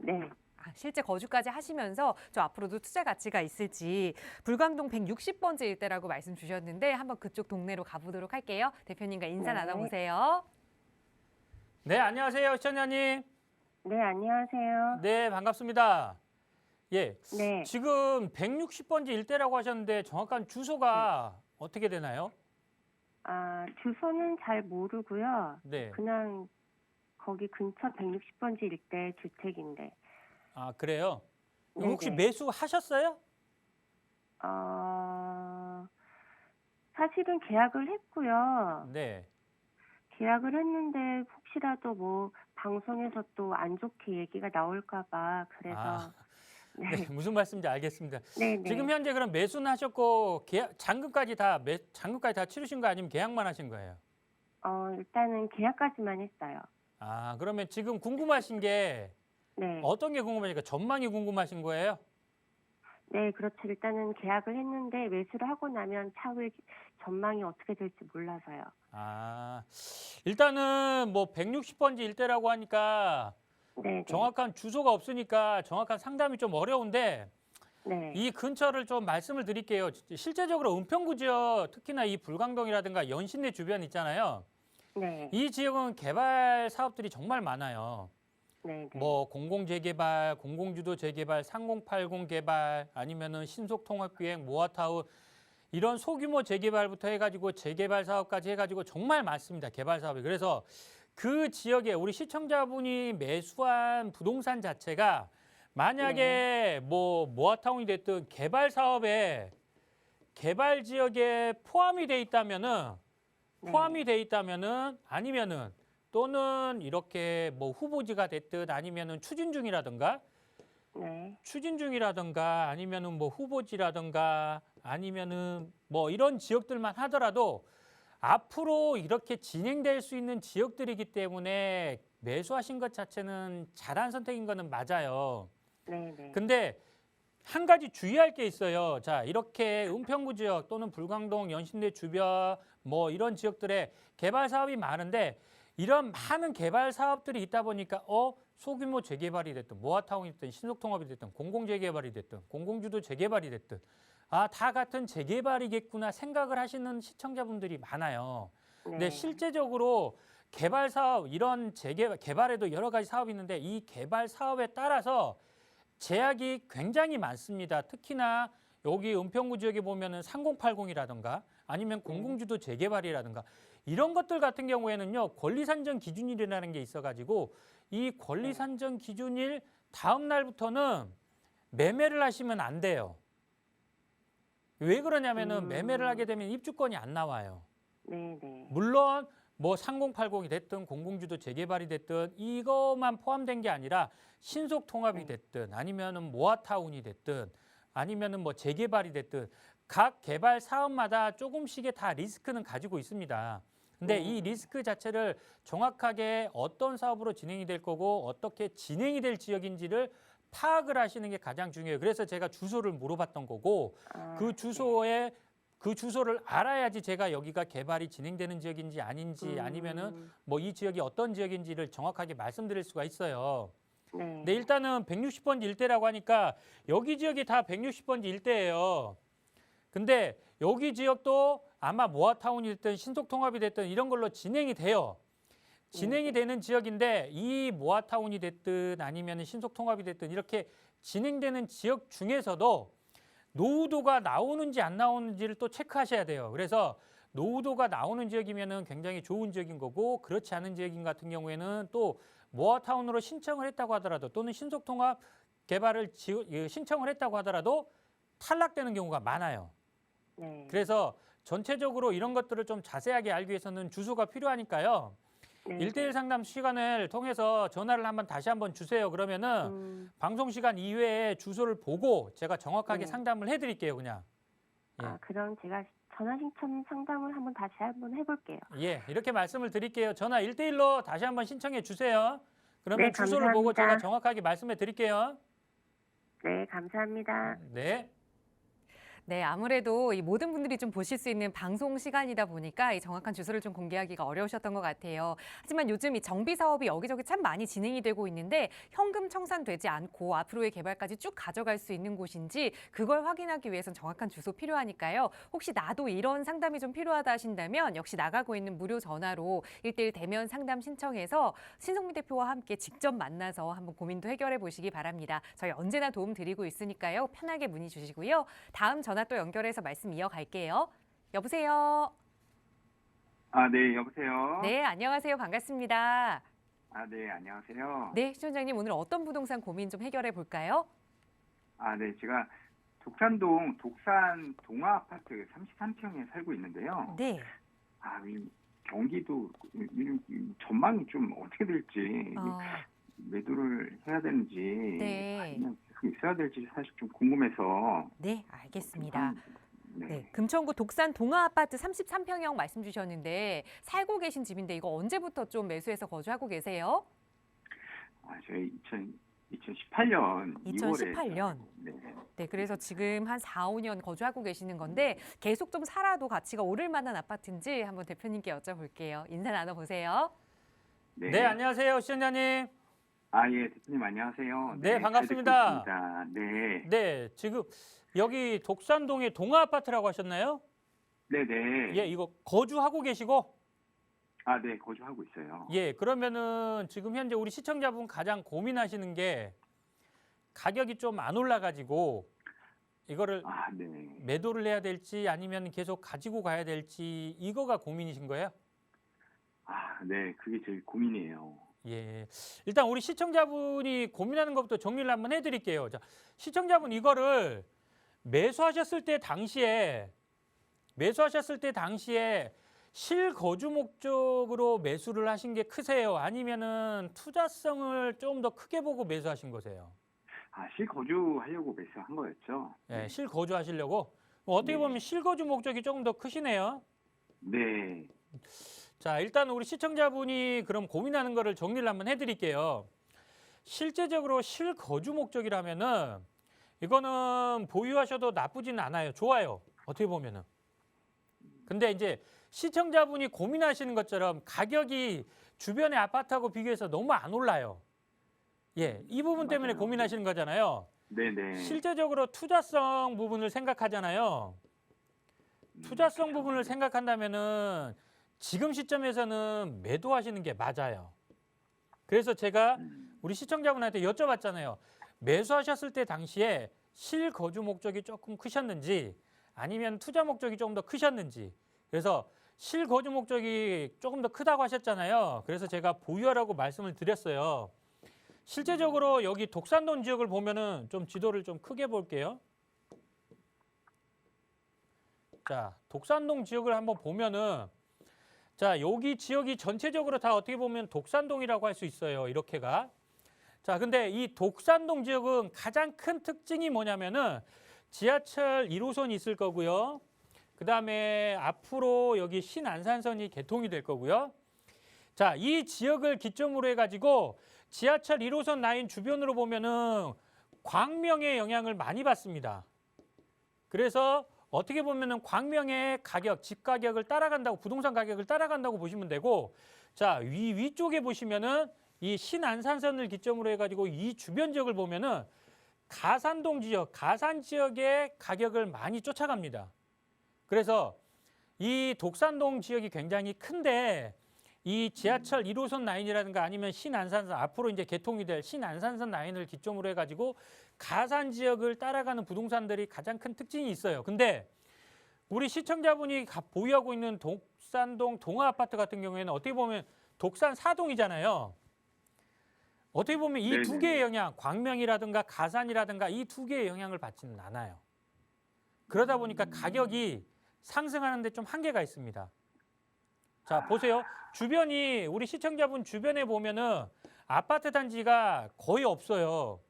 네. 실제 거주까지 하시면서 저 앞으로도 투자 가치가 있을지 불광동 160번지 일대라고 말씀 주셨는데 한번 그쪽 동네로 가보도록 할게요. 대표님과 인사 네. 나눠보세요. 네, 안녕하세요, 시청자님. 네, 안녕하세요. 네, 반갑습니다. 예, 네. 지금 160번지 일대라고 하셨는데 정확한 주소가 어떻게 되나요? 주소는 잘 모르고요. 네. 그냥 거기 근처 160번지 일대 주택인데. 아, 그래요? 네네. 혹시 매수하셨어요? 사실은 계약을 했고요. 네. 계약을 했는데 혹시라도 뭐 방송에서 또 안 좋게 얘기가 나올까 봐 그래서 네, 무슨 말씀인지 알겠습니다. 네, 네. 지금 현재 그럼 매수는 하셨고 잔금까지 다 치르신 거 아니면 계약만 하신 거예요? 일단은 계약까지만 했어요. 그러면 지금 궁금하신 게 네. 어떤 게 궁금하니까 전망이 궁금하신 거예요? 네, 그렇죠. 일단은 계약을 했는데 매수를 하고 나면 차후에 전망이 어떻게 될지 몰라서요. 아, 일단은 뭐 160번지 일대라고 하니까 네, 네. 정확한 주소가 없으니까 정확한 상담이 좀 어려운데 네. 이 근처를 좀 말씀을 드릴게요. 실제적으로 은평구 지역, 특히나 이 불광동이라든가 연신내 주변 있잖아요. 네. 이 지역은 개발 사업들이 정말 많아요. 네, 네. 뭐 공공재개발, 공공주도 재개발, 3080 개발, 아니면은 신속통합기획, 모아타운 이런 소규모 재개발부터 해가지고 재개발 사업까지 해가지고 정말 많습니다. 개발 사업이. 그래서 그 지역에 우리 시청자분이 매수한 부동산 자체가 만약에 뭐 모아타운이 됐든 개발 사업에 개발 지역에 포함이 돼 있다면은 아니면은 또는 이렇게 뭐 후보지가 됐든 아니면은 추진 중이라든가 아니면은 뭐 후보지라든가 아니면은 뭐 이런 지역들만 하더라도 앞으로 이렇게 진행될 수 있는 지역들이기 때문에 매수하신 것 자체는 잘한 선택인 거는 맞아요. 네, 네. 근데 한 가지 주의할 게 있어요. 자, 이렇게 은평구 지역 또는 불광동, 연신내 주변 뭐 이런 지역들에 개발 사업이 많은데 이런 많은 개발 사업들이 있다 보니까 소규모 재개발이 됐든 모아타운이 됐든 신속통합이 됐든 공공재개발이 됐든 공공주도 재개발이 됐든 다 같은 재개발이겠구나 생각을 하시는 시청자분들이 많아요. 근데 실제적으로 개발 사업 이런 개발에도 여러 가지 사업이 있는데 이 개발 사업에 따라서 제약이 굉장히 많습니다. 특히나 여기 은평구 지역에 보면은 3080이라든가 아니면 공공주도 재개발이라든가 이런 것들 같은 경우에는요, 권리산정 기준일이라는 게 있어가지고 이 권리산정 기준일 다음 날부터는 매매를 하시면 안 돼요. 왜 그러냐면은 매매를 하게 되면 입주권이 안 나와요. 네, 네. 물론 뭐 3080이 됐든 공공주도 재개발이 됐든 이것만 포함된 게 아니라 신속통합이 됐든 아니면은 모아타운이 됐든 아니면은 뭐 재개발이 됐든 각 개발 사업마다 조금씩의 다 리스크는 가지고 있습니다. 근데 이 리스크 자체를 정확하게 어떤 사업으로 진행이 될 거고 어떻게 진행이 될 지역인지를 파악을 하시는 게 가장 중요해요. 그래서 제가 주소를 물어봤던 거고 그 주소를 알아야지 제가 여기가 개발이 진행되는 지역인지 아닌지 아니면은 뭐 이 지역이 어떤 지역인지를 정확하게 말씀드릴 수가 있어요. 근데 일단은 160번지 일대라고 하니까 여기 지역이 다 160번지 일대예요. 근데 여기 지역도 아마 모아타운이 됐든 신속통합이 됐든 이런 걸로 진행이 돼요. 진행이 되는 지역인데 이 모아타운이 됐든 아니면 신속통합이 됐든 이렇게 진행되는 지역 중에서도 노후도가 나오는지 안 나오는지를 또 체크하셔야 돼요. 그래서 노후도가 나오는 지역이면은 굉장히 좋은 지역인 거고 그렇지 않은 지역인 같은 경우에는 또 모아타운으로 신청을 했다고 하더라도 또는 신속통합 개발을 신청을 했다고 하더라도 탈락되는 경우가 많아요. 그래서 전체적으로 이런 것들을 좀 자세하게 알기 위해서는 주소가 필요하니까요. 1대1 상담 시간을 통해서 전화를 다시 한번 주세요. 그러면은 방송 시간 이외에 주소를 보고 제가 정확하게 상담을 해드릴게요, 그냥. 그럼 제가 전화 신청 상담을 다시 한번 해볼게요. 예, 이렇게 말씀을 드릴게요. 전화 1대1로 다시 한번 신청해 주세요. 그러면 네, 주소를 감사합니다. 보고 제가 정확하게 말씀해 드릴게요. 네, 감사합니다. 네. 네, 아무래도 이 모든 분들이 좀 보실 수 있는 방송 시간이다 보니까 이 정확한 주소를 좀 공개하기가 어려우셨던 것 같아요. 하지만 요즘 이 정비 사업이 여기저기 참 많이 진행이 되고 있는데 현금 청산되지 않고 앞으로의 개발까지 쭉 가져갈 수 있는 곳인지 그걸 확인하기 위해서는 정확한 주소 필요하니까요. 혹시 나도 이런 상담이 좀 필요하다 하신다면 역시 나가고 있는 무료 전화로 1대1 대면 상담 신청해서 신성민 대표와 함께 직접 만나서 한번 고민도 해결해 보시기 바랍니다. 저희 언제나 도움 드리고 있으니까요. 편하게 문의 주시고요. 다음 전화 또 연결해서 말씀 이어갈게요. 여보세요. 네, 여보세요. 네, 안녕하세요. 반갑습니다. 네, 안녕하세요. 네, 시청자님 오늘 어떤 부동산 고민 좀 해결해 볼까요? 네, 제가 독산동 독산 동아 아파트 33평에 살고 있는데요. 네. 이 경기도 전망이 좀 어떻게 될지 매도를 해야 되는지 네. 아니면 계속 있어야 될지 사실 좀 궁금해서. 네, 알겠습니다. 네. 네, 금천구 독산 동아 아파트 33평형 말씀 주셨는데 살고 계신 집인데 이거 언제부터 좀 매수해서 거주하고 계세요? 저희 2018년 2월에 2018년. 네. 네, 그래서 지금 한 4, 5년 거주하고 계시는 건데 계속 좀 살아도 가치가 오를 만한 아파트인지 한번 대표님께 여쭤볼게요. 인사 나눠보세요. 네, 안녕하세요, 시청자님. 예, 대표님 안녕하세요. 네, 반갑습니다. 잘 듣고 있습니다. 네. 네, 지금 여기 독산동의 동아 아파트라고 하셨나요? 네네. 예, 이거 거주하고 계시고? 네, 거주하고 있어요. 예, 그러면은 지금 현재 우리 시청자분 가장 고민하시는 게 가격이 좀 안 올라가지고 이거를 네. 매도를 해야 될지 아니면 계속 가지고 가야 될지 이거가 고민이신 거예요? 네, 그게 제일 고민이에요. 예, 일단 우리 시청자분이 고민하는 것부터 정리를 한번 해드릴게요. 자, 시청자분 이거를 매수하셨을 때 당시에 실거주 목적으로 매수를 하신 게 크세요? 아니면은 투자성을 좀 더 크게 보고 매수하신 거세요? 실거주하려고 매수한 거였죠. 예, 실거주 하시려고? 어떻게 네. 보면 실거주 목적이 조금 더 크시네요. 네. 자, 일단 우리 시청자분이 그럼 고민하는 거를 정리를 한번 해드릴게요. 실제적으로 실거주 목적이라면은 이거는 보유하셔도 나쁘진 않아요. 좋아요. 어떻게 보면은. 근데 이제 시청자분이 고민하시는 것처럼 가격이 주변의 아파트하고 비교해서 너무 안 올라요. 예, 이 부분 때문에 맞아요. 고민하시는 거잖아요. 네네. 실제적으로 투자성 부분을 생각하잖아요. 투자성 그렇죠. 부분을 생각한다면은 지금 시점에서는 매도하시는 게 맞아요. 그래서 제가 우리 시청자분한테 여쭤봤잖아요. 매수하셨을 때 당시에 실거주 목적이 조금 크셨는지 아니면 투자 목적이 조금 더 크셨는지. 그래서 실거주 목적이 조금 더 크다고 하셨잖아요. 그래서 제가 보유하라고 말씀을 드렸어요. 실제적으로 여기 독산동 지역을 보면은 좀 지도를 좀 크게 볼게요. 자, 독산동 지역을 한번 보면은 자, 여기 지역이 전체적으로 다 어떻게 보면 독산동이라고 할 수 있어요. 이렇게가. 자, 근데 이 독산동 지역은 가장 큰 특징이 뭐냐면은 지하철 1호선이 있을 거고요. 그다음에 앞으로 여기 신안산선이 개통이 될 거고요. 자, 이 지역을 기점으로 해가지고 지하철 1호선 라인 주변으로 보면은 광명의 영향을 많이 받습니다. 그래서 어떻게 보면은 광명의 가격, 집 가격을 따라간다고, 부동산 가격을 따라간다고 보시면 되고, 자, 위쪽에 보시면은 이 신안산선을 기점으로 해가지고 이 주변 지역을 보면은 가산동 지역, 가산 지역의 가격을 많이 쫓아갑니다. 그래서 이 독산동 지역이 굉장히 큰데 이 지하철 1호선 라인이라든가 아니면 신안산선, 앞으로 이제 개통이 될 신안산선 라인을 기점으로 해가지고 가산 지역을 따라가는 부동산들이 가장 큰 특징이 있어요. 근데 우리 시청자분이 보유하고 있는 독산동 동아 아파트 같은 경우에는 어떻게 보면 독산 4동이잖아요. 어떻게 보면 이 두 개의 영향, 광명이라든가 가산이라든가 이 두 개의 영향을 받지는 않아요. 그러다 보니까 가격이 상승하는데 좀 한계가 있습니다. 자, 보세요. 주변이, 우리 시청자분 주변에 보면은 아파트 단지가 거의 없어요.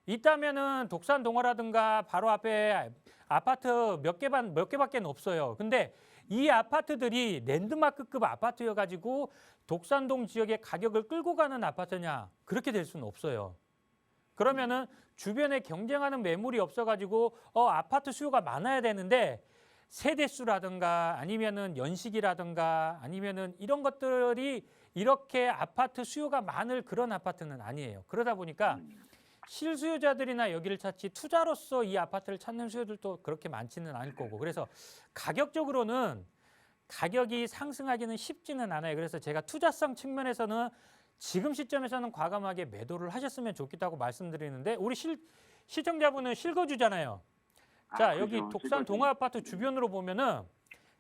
있다면은 독산 동화라든가 바로 앞에 아파트 몇 개밖에 없어요. 근데 이 아파트들이 랜드마크급 아파트여가지고 독산동 지역의 가격을 끌고 가는 아파트냐? 그렇게 될 수는 없어요. 그러면은 주변에 경쟁하는 매물이 없어가지고 아파트 수요가 많아야 되는데 세대수라든가 아니면은 연식이라든가 아니면은 이런 것들이 이렇게 아파트 수요가 많을 그런 아파트는 아니에요. 그러다 보니까 실수요자들이나 여기를 찾지 투자로서 이 아파트를 찾는 수요들도 그렇게 많지는 않을 거고, 그래서 가격적으로는 가격이 상승하기는 쉽지는 않아요. 그래서 제가 투자성 측면에서는 지금 시점에서는 과감하게 매도를 하셨으면 좋겠다고 말씀드리는데, 우리 시청자분은 실거주잖아요. 자, 여기 독산 동아 아파트 주변으로 보면은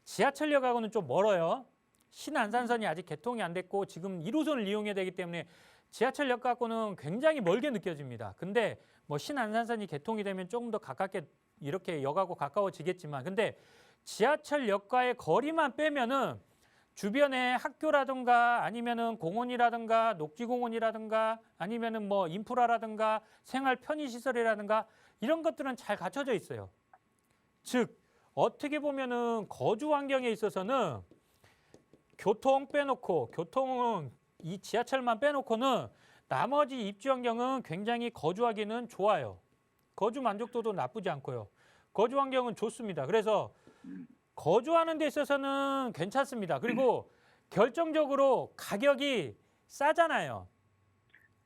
지하철역하고는 좀 멀어요. 신안산선이 아직 개통이 안 됐고 지금 1호선을 이용해야 되기 때문에 지하철역 갖고는 굉장히 멀게 느껴집니다. 근데 뭐 신안산선이 개통이 되면 조금 더 가깝게 이렇게 역하고 가까워지겠지만, 근데 지하철역과의 거리만 빼면은 주변에 학교라든가 아니면은 공원이라든가 녹지공원이라든가 아니면은 뭐 인프라라든가 생활 편의시설이라든가 이런 것들은 잘 갖춰져 있어요. 즉 어떻게 보면은 거주 환경에 있어서는 교통은 이 지하철만 빼놓고는 나머지 입지 환경은 굉장히 거주하기는 좋아요. 거주 만족도도 나쁘지 않고요. 거주 환경은 좋습니다. 그래서 거주하는 데 있어서는 괜찮습니다. 그리고 결정적으로 가격이 싸잖아요.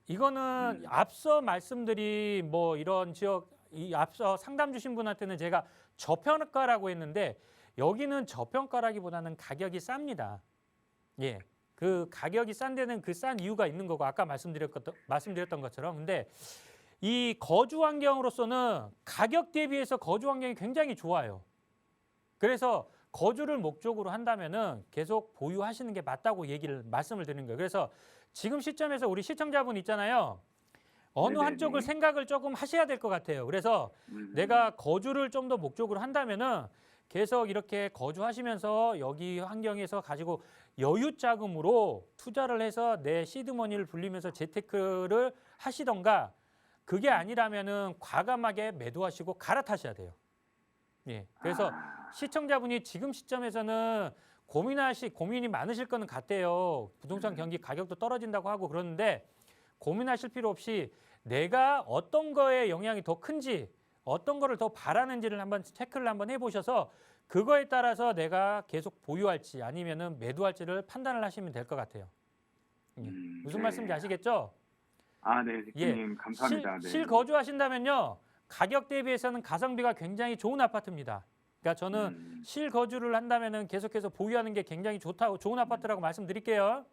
이거는 앞서 말씀드린 뭐 이런 지역, 이 앞서 상담 주신 분한테는 제가 저평가라고 했는데 여기는 저평가라기보다는 가격이 쌉니다. 예. 그 가격이 싼 데는 그 싼 이유가 있는 거고 아까 말씀드렸던 것처럼. 근데 이 거주 환경으로서는 가격 대비해서 거주 환경이 굉장히 좋아요. 그래서 거주를 목적으로 한다면은 계속 보유하시는 게 맞다고 말씀을 드리는 거예요. 그래서 지금 시점에서 우리 시청자분 있잖아요. 어느 네네네. 한쪽을 생각을 조금 하셔야 될 것 같아요. 그래서 내가 거주를 좀 더 목적으로 한다면은 계속 이렇게 거주하시면서 여기 환경에서 가지고 여유 자금으로 투자를 해서 내 시드머니를 불리면서 재테크를 하시던가 그게 아니라면은 과감하게 매도하시고 갈아타셔야 돼요. 예. 그래서 시청자분이 지금 시점에서는 고민이 많으실 거는 같아요. 부동산 경기 가격도 떨어진다고 하고 그러는데 고민하실 필요 없이 내가 어떤 거에 영향이 더 큰지 어떤 거를 더 바라는지를 한번 체크를 한번 해보셔서 그거에 따라서 내가 계속 보유할지 아니면은 매도할지를 판단을 하시면 될 것 같아요. 예. 무슨 네. 말씀인지 아시겠죠? 아, 네, 대표님 감사합니다. 네. 실거주하신다면요. 가격 대비해서는 가성비가 굉장히 좋은 아파트입니다. 그러니까 저는 실거주를 한다면은 계속해서 보유하는 게 굉장히 좋은 아파트라고 말씀드릴게요.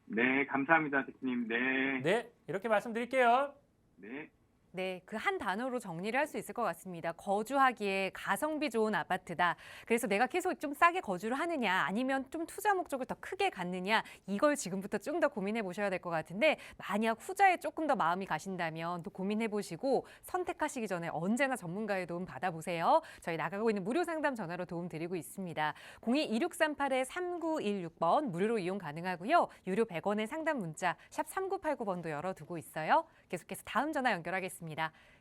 네, 감사합니다, 대표님. 네. 네, 이렇게 말씀드릴게요. 네. 네, 그 한 단어로 정리를 할 수 있을 것 같습니다. 거주하기에 가성비 좋은 아파트다. 그래서 내가 계속 좀 싸게 거주를 하느냐 아니면 좀 투자 목적을 더 크게 갖느냐 이걸 지금부터 좀 더 고민해 보셔야 될 것 같은데 만약 후자에 조금 더 마음이 가신다면 또 고민해 보시고 선택하시기 전에 언제나 전문가의 도움 받아보세요. 저희 나가고 있는 무료 상담 전화로 도움 드리고 있습니다. 02-2638-3916번 무료로 이용 가능하고요. 유료 100원의 상담 문자 샵 3989번도 열어두고 있어요. 계속해서 다음 전화 연결하겠습니다.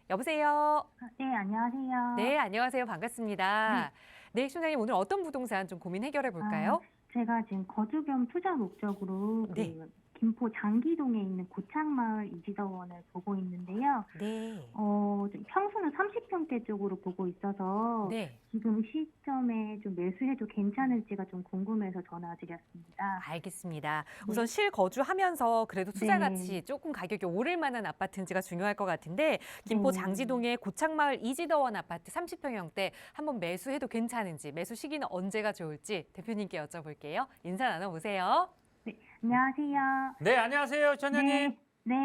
여보세요. 네, 안녕하세요. 네, 안녕하세요. 반갑습니다. 네, 시청자님 오늘 어떤 부동산 좀 고민해 볼까요? 제가 지금 거주 겸 투자 목적으로 네. 그 김포 장기동에 있는 고창마을 이지더원을 보고 있는데요. 네. 좀 평수는 30평대 쪽으로 보고 있어서 네. 지금 시점에 좀 매수해도 괜찮을지가 좀 궁금해서 전화드렸습니다. 알겠습니다. 우선 실거주하면서 그래도 투자 네. 가치 조금 가격이 오를 만한 아파트인지가 중요할 것 같은데 김포 장지동의 고창마을 이지더원 아파트 30평형대 한번 매수해도 괜찮은지 매수 시기는 언제가 좋을지 대표님께 여쭤볼게요. 인사 나눠보세요. 네, 안녕하세요. 네, 안녕하세요, 전현님. 네.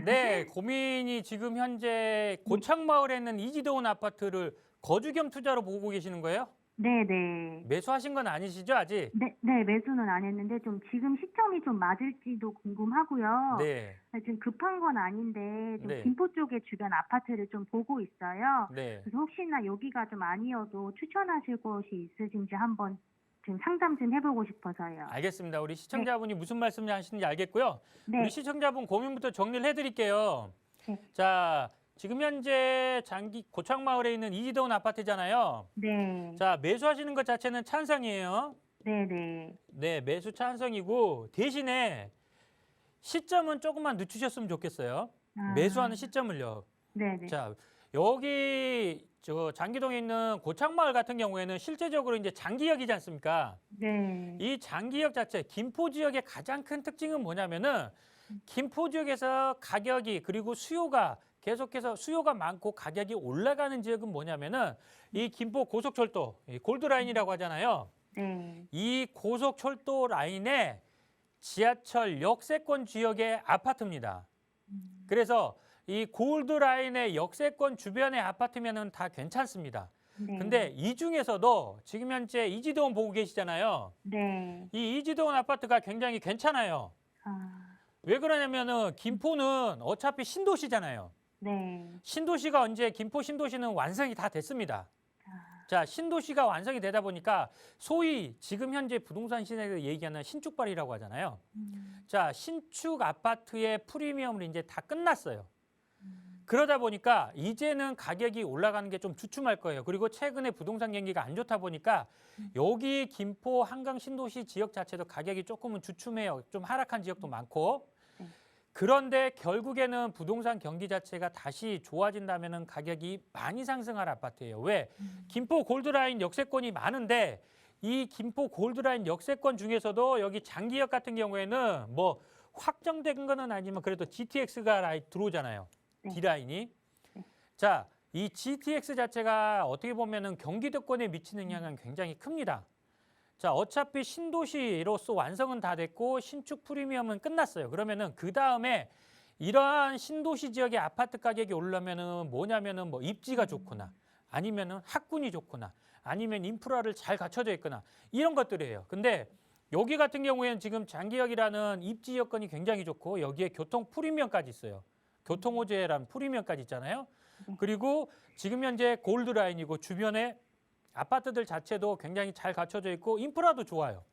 네, 고민이 지금 현재 고창마을에 있는 이지더원 아파트를 거주 겸 투자로 보고 계시는 거예요? 네, 네. 매수하신 건 아니시죠, 아직? 네, 매수는 안 했는데 좀 지금 시점이 좀 맞을지도 궁금하고요. 네, 지금 급한 건 아닌데 좀 네. 김포 쪽에 주변 아파트를 좀 보고 있어요. 네. 그래서 혹시나 여기가 좀 아니어도 추천하실 곳이 있으신지 한번 지금 상담 좀 해보고 싶어서요. 알겠습니다. 우리 시청자분이 무슨 말씀 하시는지 알겠고요. 네, 우리 시청자분 고민부터 정리를 해드릴게요. 네. 자, 지금 현재 고창마을에 있는 이지더원 아파트잖아요. 네, 자, 매수하시는 것 자체는 찬성이에요. 네, 네. 네, 매수 찬성이고 대신에 시점은 조금만 늦추셨으면 좋겠어요. 매수하는 시점을요. 네, 네. 자, 여기 장기동에 있는 고창마을 같은 경우에는 실제적으로 이제 장기역이지 않습니까? 네, 이 장기역 자체, 김포 지역의 가장 큰 특징은 뭐냐면은 김포 지역에서 가격이 그리고 수요가 계속해서 수요가 많고 가격이 올라가는 지역은 뭐냐면은 이 김포 고속철도, 이 골드라인이라고 하잖아요. 네. 이 고속철도 라인에 지하철 역세권 지역의 아파트입니다. 그래서 이 골드라인의 역세권 주변의 아파트면은 다 괜찮습니다. 네. 근데 이 중에서도 지금 현재 이지더원 보고 계시잖아요. 네. 이 이지더원 아파트가 굉장히 괜찮아요. 왜 그러냐면은 김포는 어차피 신도시잖아요. 네. 신도시가 언제 김포 신도시는 완성이 다 됐습니다. 자, 신도시가 완성이 되다 보니까 소위 지금 현재 부동산 시장에서 얘기하는 신축발이라고 하잖아요. 자, 신축 아파트의 프리미엄을 이제 다 끝났어요. 그러다 보니까 이제는 가격이 올라가는 게 좀 주춤할 거예요. 그리고 최근에 부동산 경기가 안 좋다 보니까 여기 김포 한강 신도시 지역 자체도 가격이 조금은 주춤해요. 좀 하락한 지역도 많고. 그런데 결국에는 부동산 경기 자체가 다시 좋아진다면 가격이 많이 상승할 아파트예요. 왜? 김포 골드라인 역세권이 많은데 이 김포 골드라인 역세권 중에서도 여기 장기역 같은 경우에는 뭐 확정된 건 아니지만 그래도 GTX가 들어오잖아요. 네. D라인이. 자, 이 GTX 자체가 어떻게 보면은 경기도권에 미치는 영향은 굉장히 큽니다. 자, 어차피 신도시로서 완성은 다 됐고 신축 프리미엄은 끝났어요. 그러면은 그 다음에 이러한 신도시 지역의 아파트 가격이 오르려면은 뭐냐면은 뭐 입지가 좋거나 아니면은 학군이 좋거나 아니면 인프라를 잘 갖춰져 있거나 이런 것들이에요. 근데 여기 같은 경우에는 지금 장기역이라는 입지 여건이 굉장히 좋고 여기에 교통 프리미엄까지 있어요. 교통 호재라는 프리미엄까지 있잖아요. 그리고 지금 현재 골드라인이고 주변에 아파트들 자체도 굉장히 잘 갖춰져 있고 인프라도 좋아요.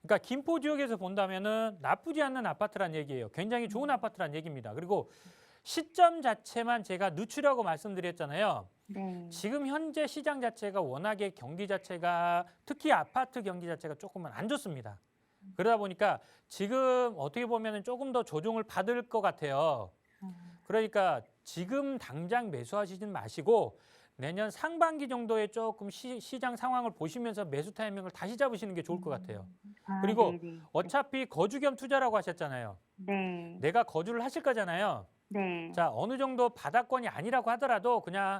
그러니까 김포 지역에서 본다면은 나쁘지 않는 아파트란 얘기예요. 굉장히 좋은 아파트란 얘기입니다. 그리고 시점 자체만 제가 늦추라고 말씀드렸잖아요. 네. 지금 현재 시장 자체가 워낙에 경기 자체가 특히 아파트 경기 자체가 조금은 안 좋습니다. 그러다 보니까 지금 어떻게 보면은 조금 더 조정을 받을 것 같아요. 그러니까 지금 당장 매수하시진 마시고 내년 상반기 정도에 조금 시장 상황을 보시면서 매수 타이밍을 다시 잡으시는 게 좋을 것 같아요. 그리고 네네. 어차피 거주 겸 투자라고 하셨잖아요. 네. 내가 거주를 하실 거잖아요. 네. 자, 어느 정도 바닥권이 아니라고 하더라도 그냥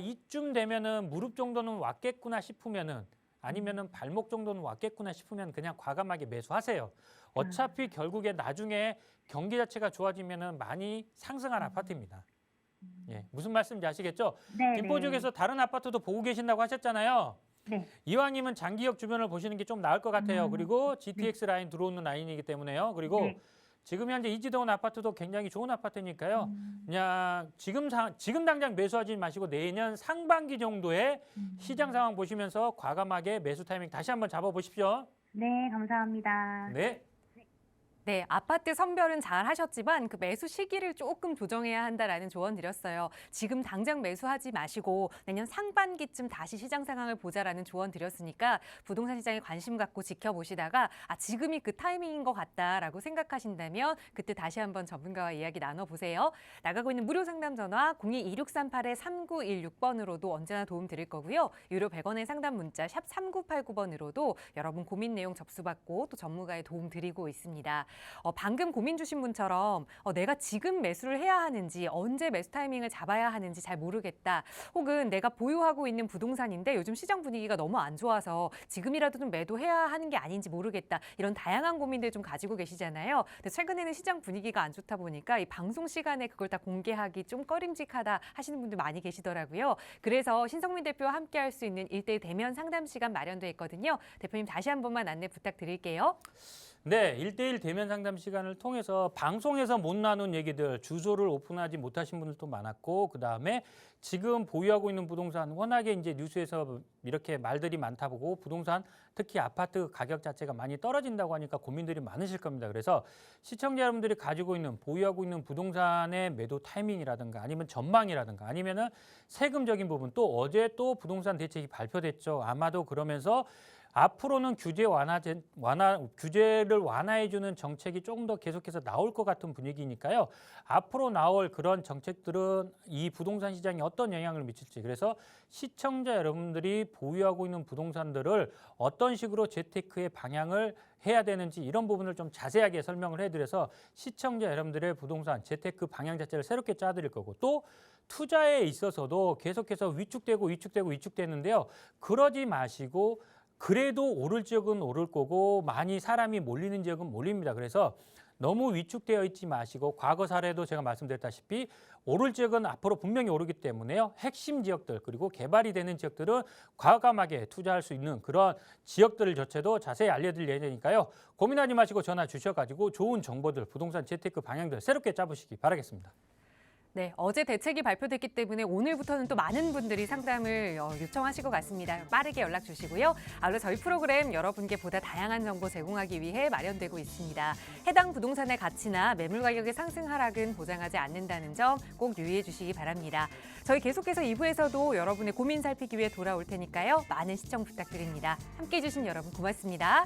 이쯤 되면은 무릎 정도는 왔겠구나 싶으면은 아니면은 발목 정도는 왔겠구나 싶으면 그냥 과감하게 매수하세요. 어차피 결국에 나중에 경기 자체가 좋아지면은 많이 상승할 아파트입니다. 예, 무슨 말씀인지 아시겠죠? 네. 김포 지역에서 다른 아파트도 보고 계신다고 하셨잖아요. 네. 이왕이면 장기역 주변을 보시는 게 좀 나을 것 같아요. 그리고 GTX 라인 들어오는 라인이기 때문에요. 그리고 네. 지금 현재 이지동 아파트도 굉장히 좋은 아파트니까요. 그냥 지금 당장 매수하지 마시고 내년 상반기 정도에 시장 상황 보시면서 과감하게 매수 타이밍 다시 한번 잡아보십시오. 네, 감사합니다. 네. 네, 아파트 선별은 잘 하셨지만 그 매수 시기를 조금 조정해야 한다라는 조언 드렸어요. 지금 당장 매수하지 마시고 내년 상반기쯤 다시 시장 상황을 보자라는 조언 드렸으니까 부동산 시장에 관심 갖고 지켜보시다가 지금이 그 타이밍인 것 같다라고 생각하신다면 그때 다시 한번 전문가와 이야기 나눠보세요. 나가고 있는 무료 상담 전화 02-2638-3916번으로도 언제나 도움 드릴 거고요. 유료 100원의 상담 문자 샵 3989번으로도 여러분 고민 내용 접수받고 또 전문가의 도움 드리고 있습니다. 방금 고민 주신 분처럼 내가 지금 매수를 해야 하는지 언제 매수 타이밍을 잡아야 하는지 잘 모르겠다. 혹은 내가 보유하고 있는 부동산인데 요즘 시장 분위기가 너무 안 좋아서 지금이라도 좀 매도해야 하는 게 아닌지 모르겠다. 이런 다양한 고민들 좀 가지고 계시잖아요. 근데 최근에는 시장 분위기가 안 좋다 보니까 이 방송 시간에 그걸 다 공개하기 좀 꺼림직하다 하시는 분들 많이 계시더라고요. 그래서 신성민 대표와 함께 할 수 있는 1대1 대면 상담 시간 마련돼 있거든요. 대표님 다시 한 번만 안내 부탁드릴게요. 네, 1대1 대면 상담 시간을 통해서 방송에서 못 나눈 얘기들, 주소를 오픈하지 못하신 분들도 많았고, 그다음에 지금 보유하고 있는 부동산, 워낙에 이제 뉴스에서 이렇게 말들이 많다 보고 부동산, 특히 아파트 가격 자체가 많이 떨어진다고 하니까 고민들이 많으실 겁니다. 그래서 시청자 여러분들이 가지고 있는, 보유하고 있는 부동산의 매도 타이밍이라든가 아니면 전망이라든가 아니면은 세금적인 부분, 또 어제 또 부동산 대책이 발표됐죠. 아마도 그러면서 앞으로는 규제를 완화해주는 정책이 조금 더 계속해서 나올 것 같은 분위기니까요. 앞으로 나올 그런 정책들은 이 부동산 시장에 어떤 영향을 미칠지, 그래서 시청자 여러분들이 보유하고 있는 부동산들을 어떤 식으로 재테크의 방향을 해야 되는지 이런 부분을 좀 자세하게 설명을 해드려서 시청자 여러분들의 부동산 재테크 방향 자체를 새롭게 짜드릴 거고, 또 투자에 있어서도 계속해서 위축되는데요. 그러지 마시고 그래도 오를 지역은 오를 거고 많이 사람이 몰리는 지역은 몰립니다. 그래서 너무 위축되어 있지 마시고, 과거 사례도 제가 말씀드렸다시피 오를 지역은 앞으로 분명히 오르기 때문에요. 핵심 지역들 그리고 개발이 되는 지역들은 과감하게 투자할 수 있는 그런 지역들을 저체도 자세히 알려드릴 예정이니까요. 고민하지 마시고 전화 주셔가지고 좋은 정보들, 부동산 재테크 방향들 새롭게 짜보시기 바라겠습니다. 네, 어제 대책이 발표됐기 때문에 오늘부터는 또 많은 분들이 상담을 요청하실 것 같습니다. 빠르게 연락 주시고요. 아울러 저희 프로그램 여러분께 보다 다양한 정보 제공하기 위해 마련되고 있습니다. 해당 부동산의 가치나 매물 가격의 상승 하락은 보장하지 않는다는 점 꼭 유의해 주시기 바랍니다. 저희 계속해서 2부에서도 여러분의 고민 살피기 위해 돌아올 테니까요. 많은 시청 부탁드립니다. 함께해 주신 여러분 고맙습니다.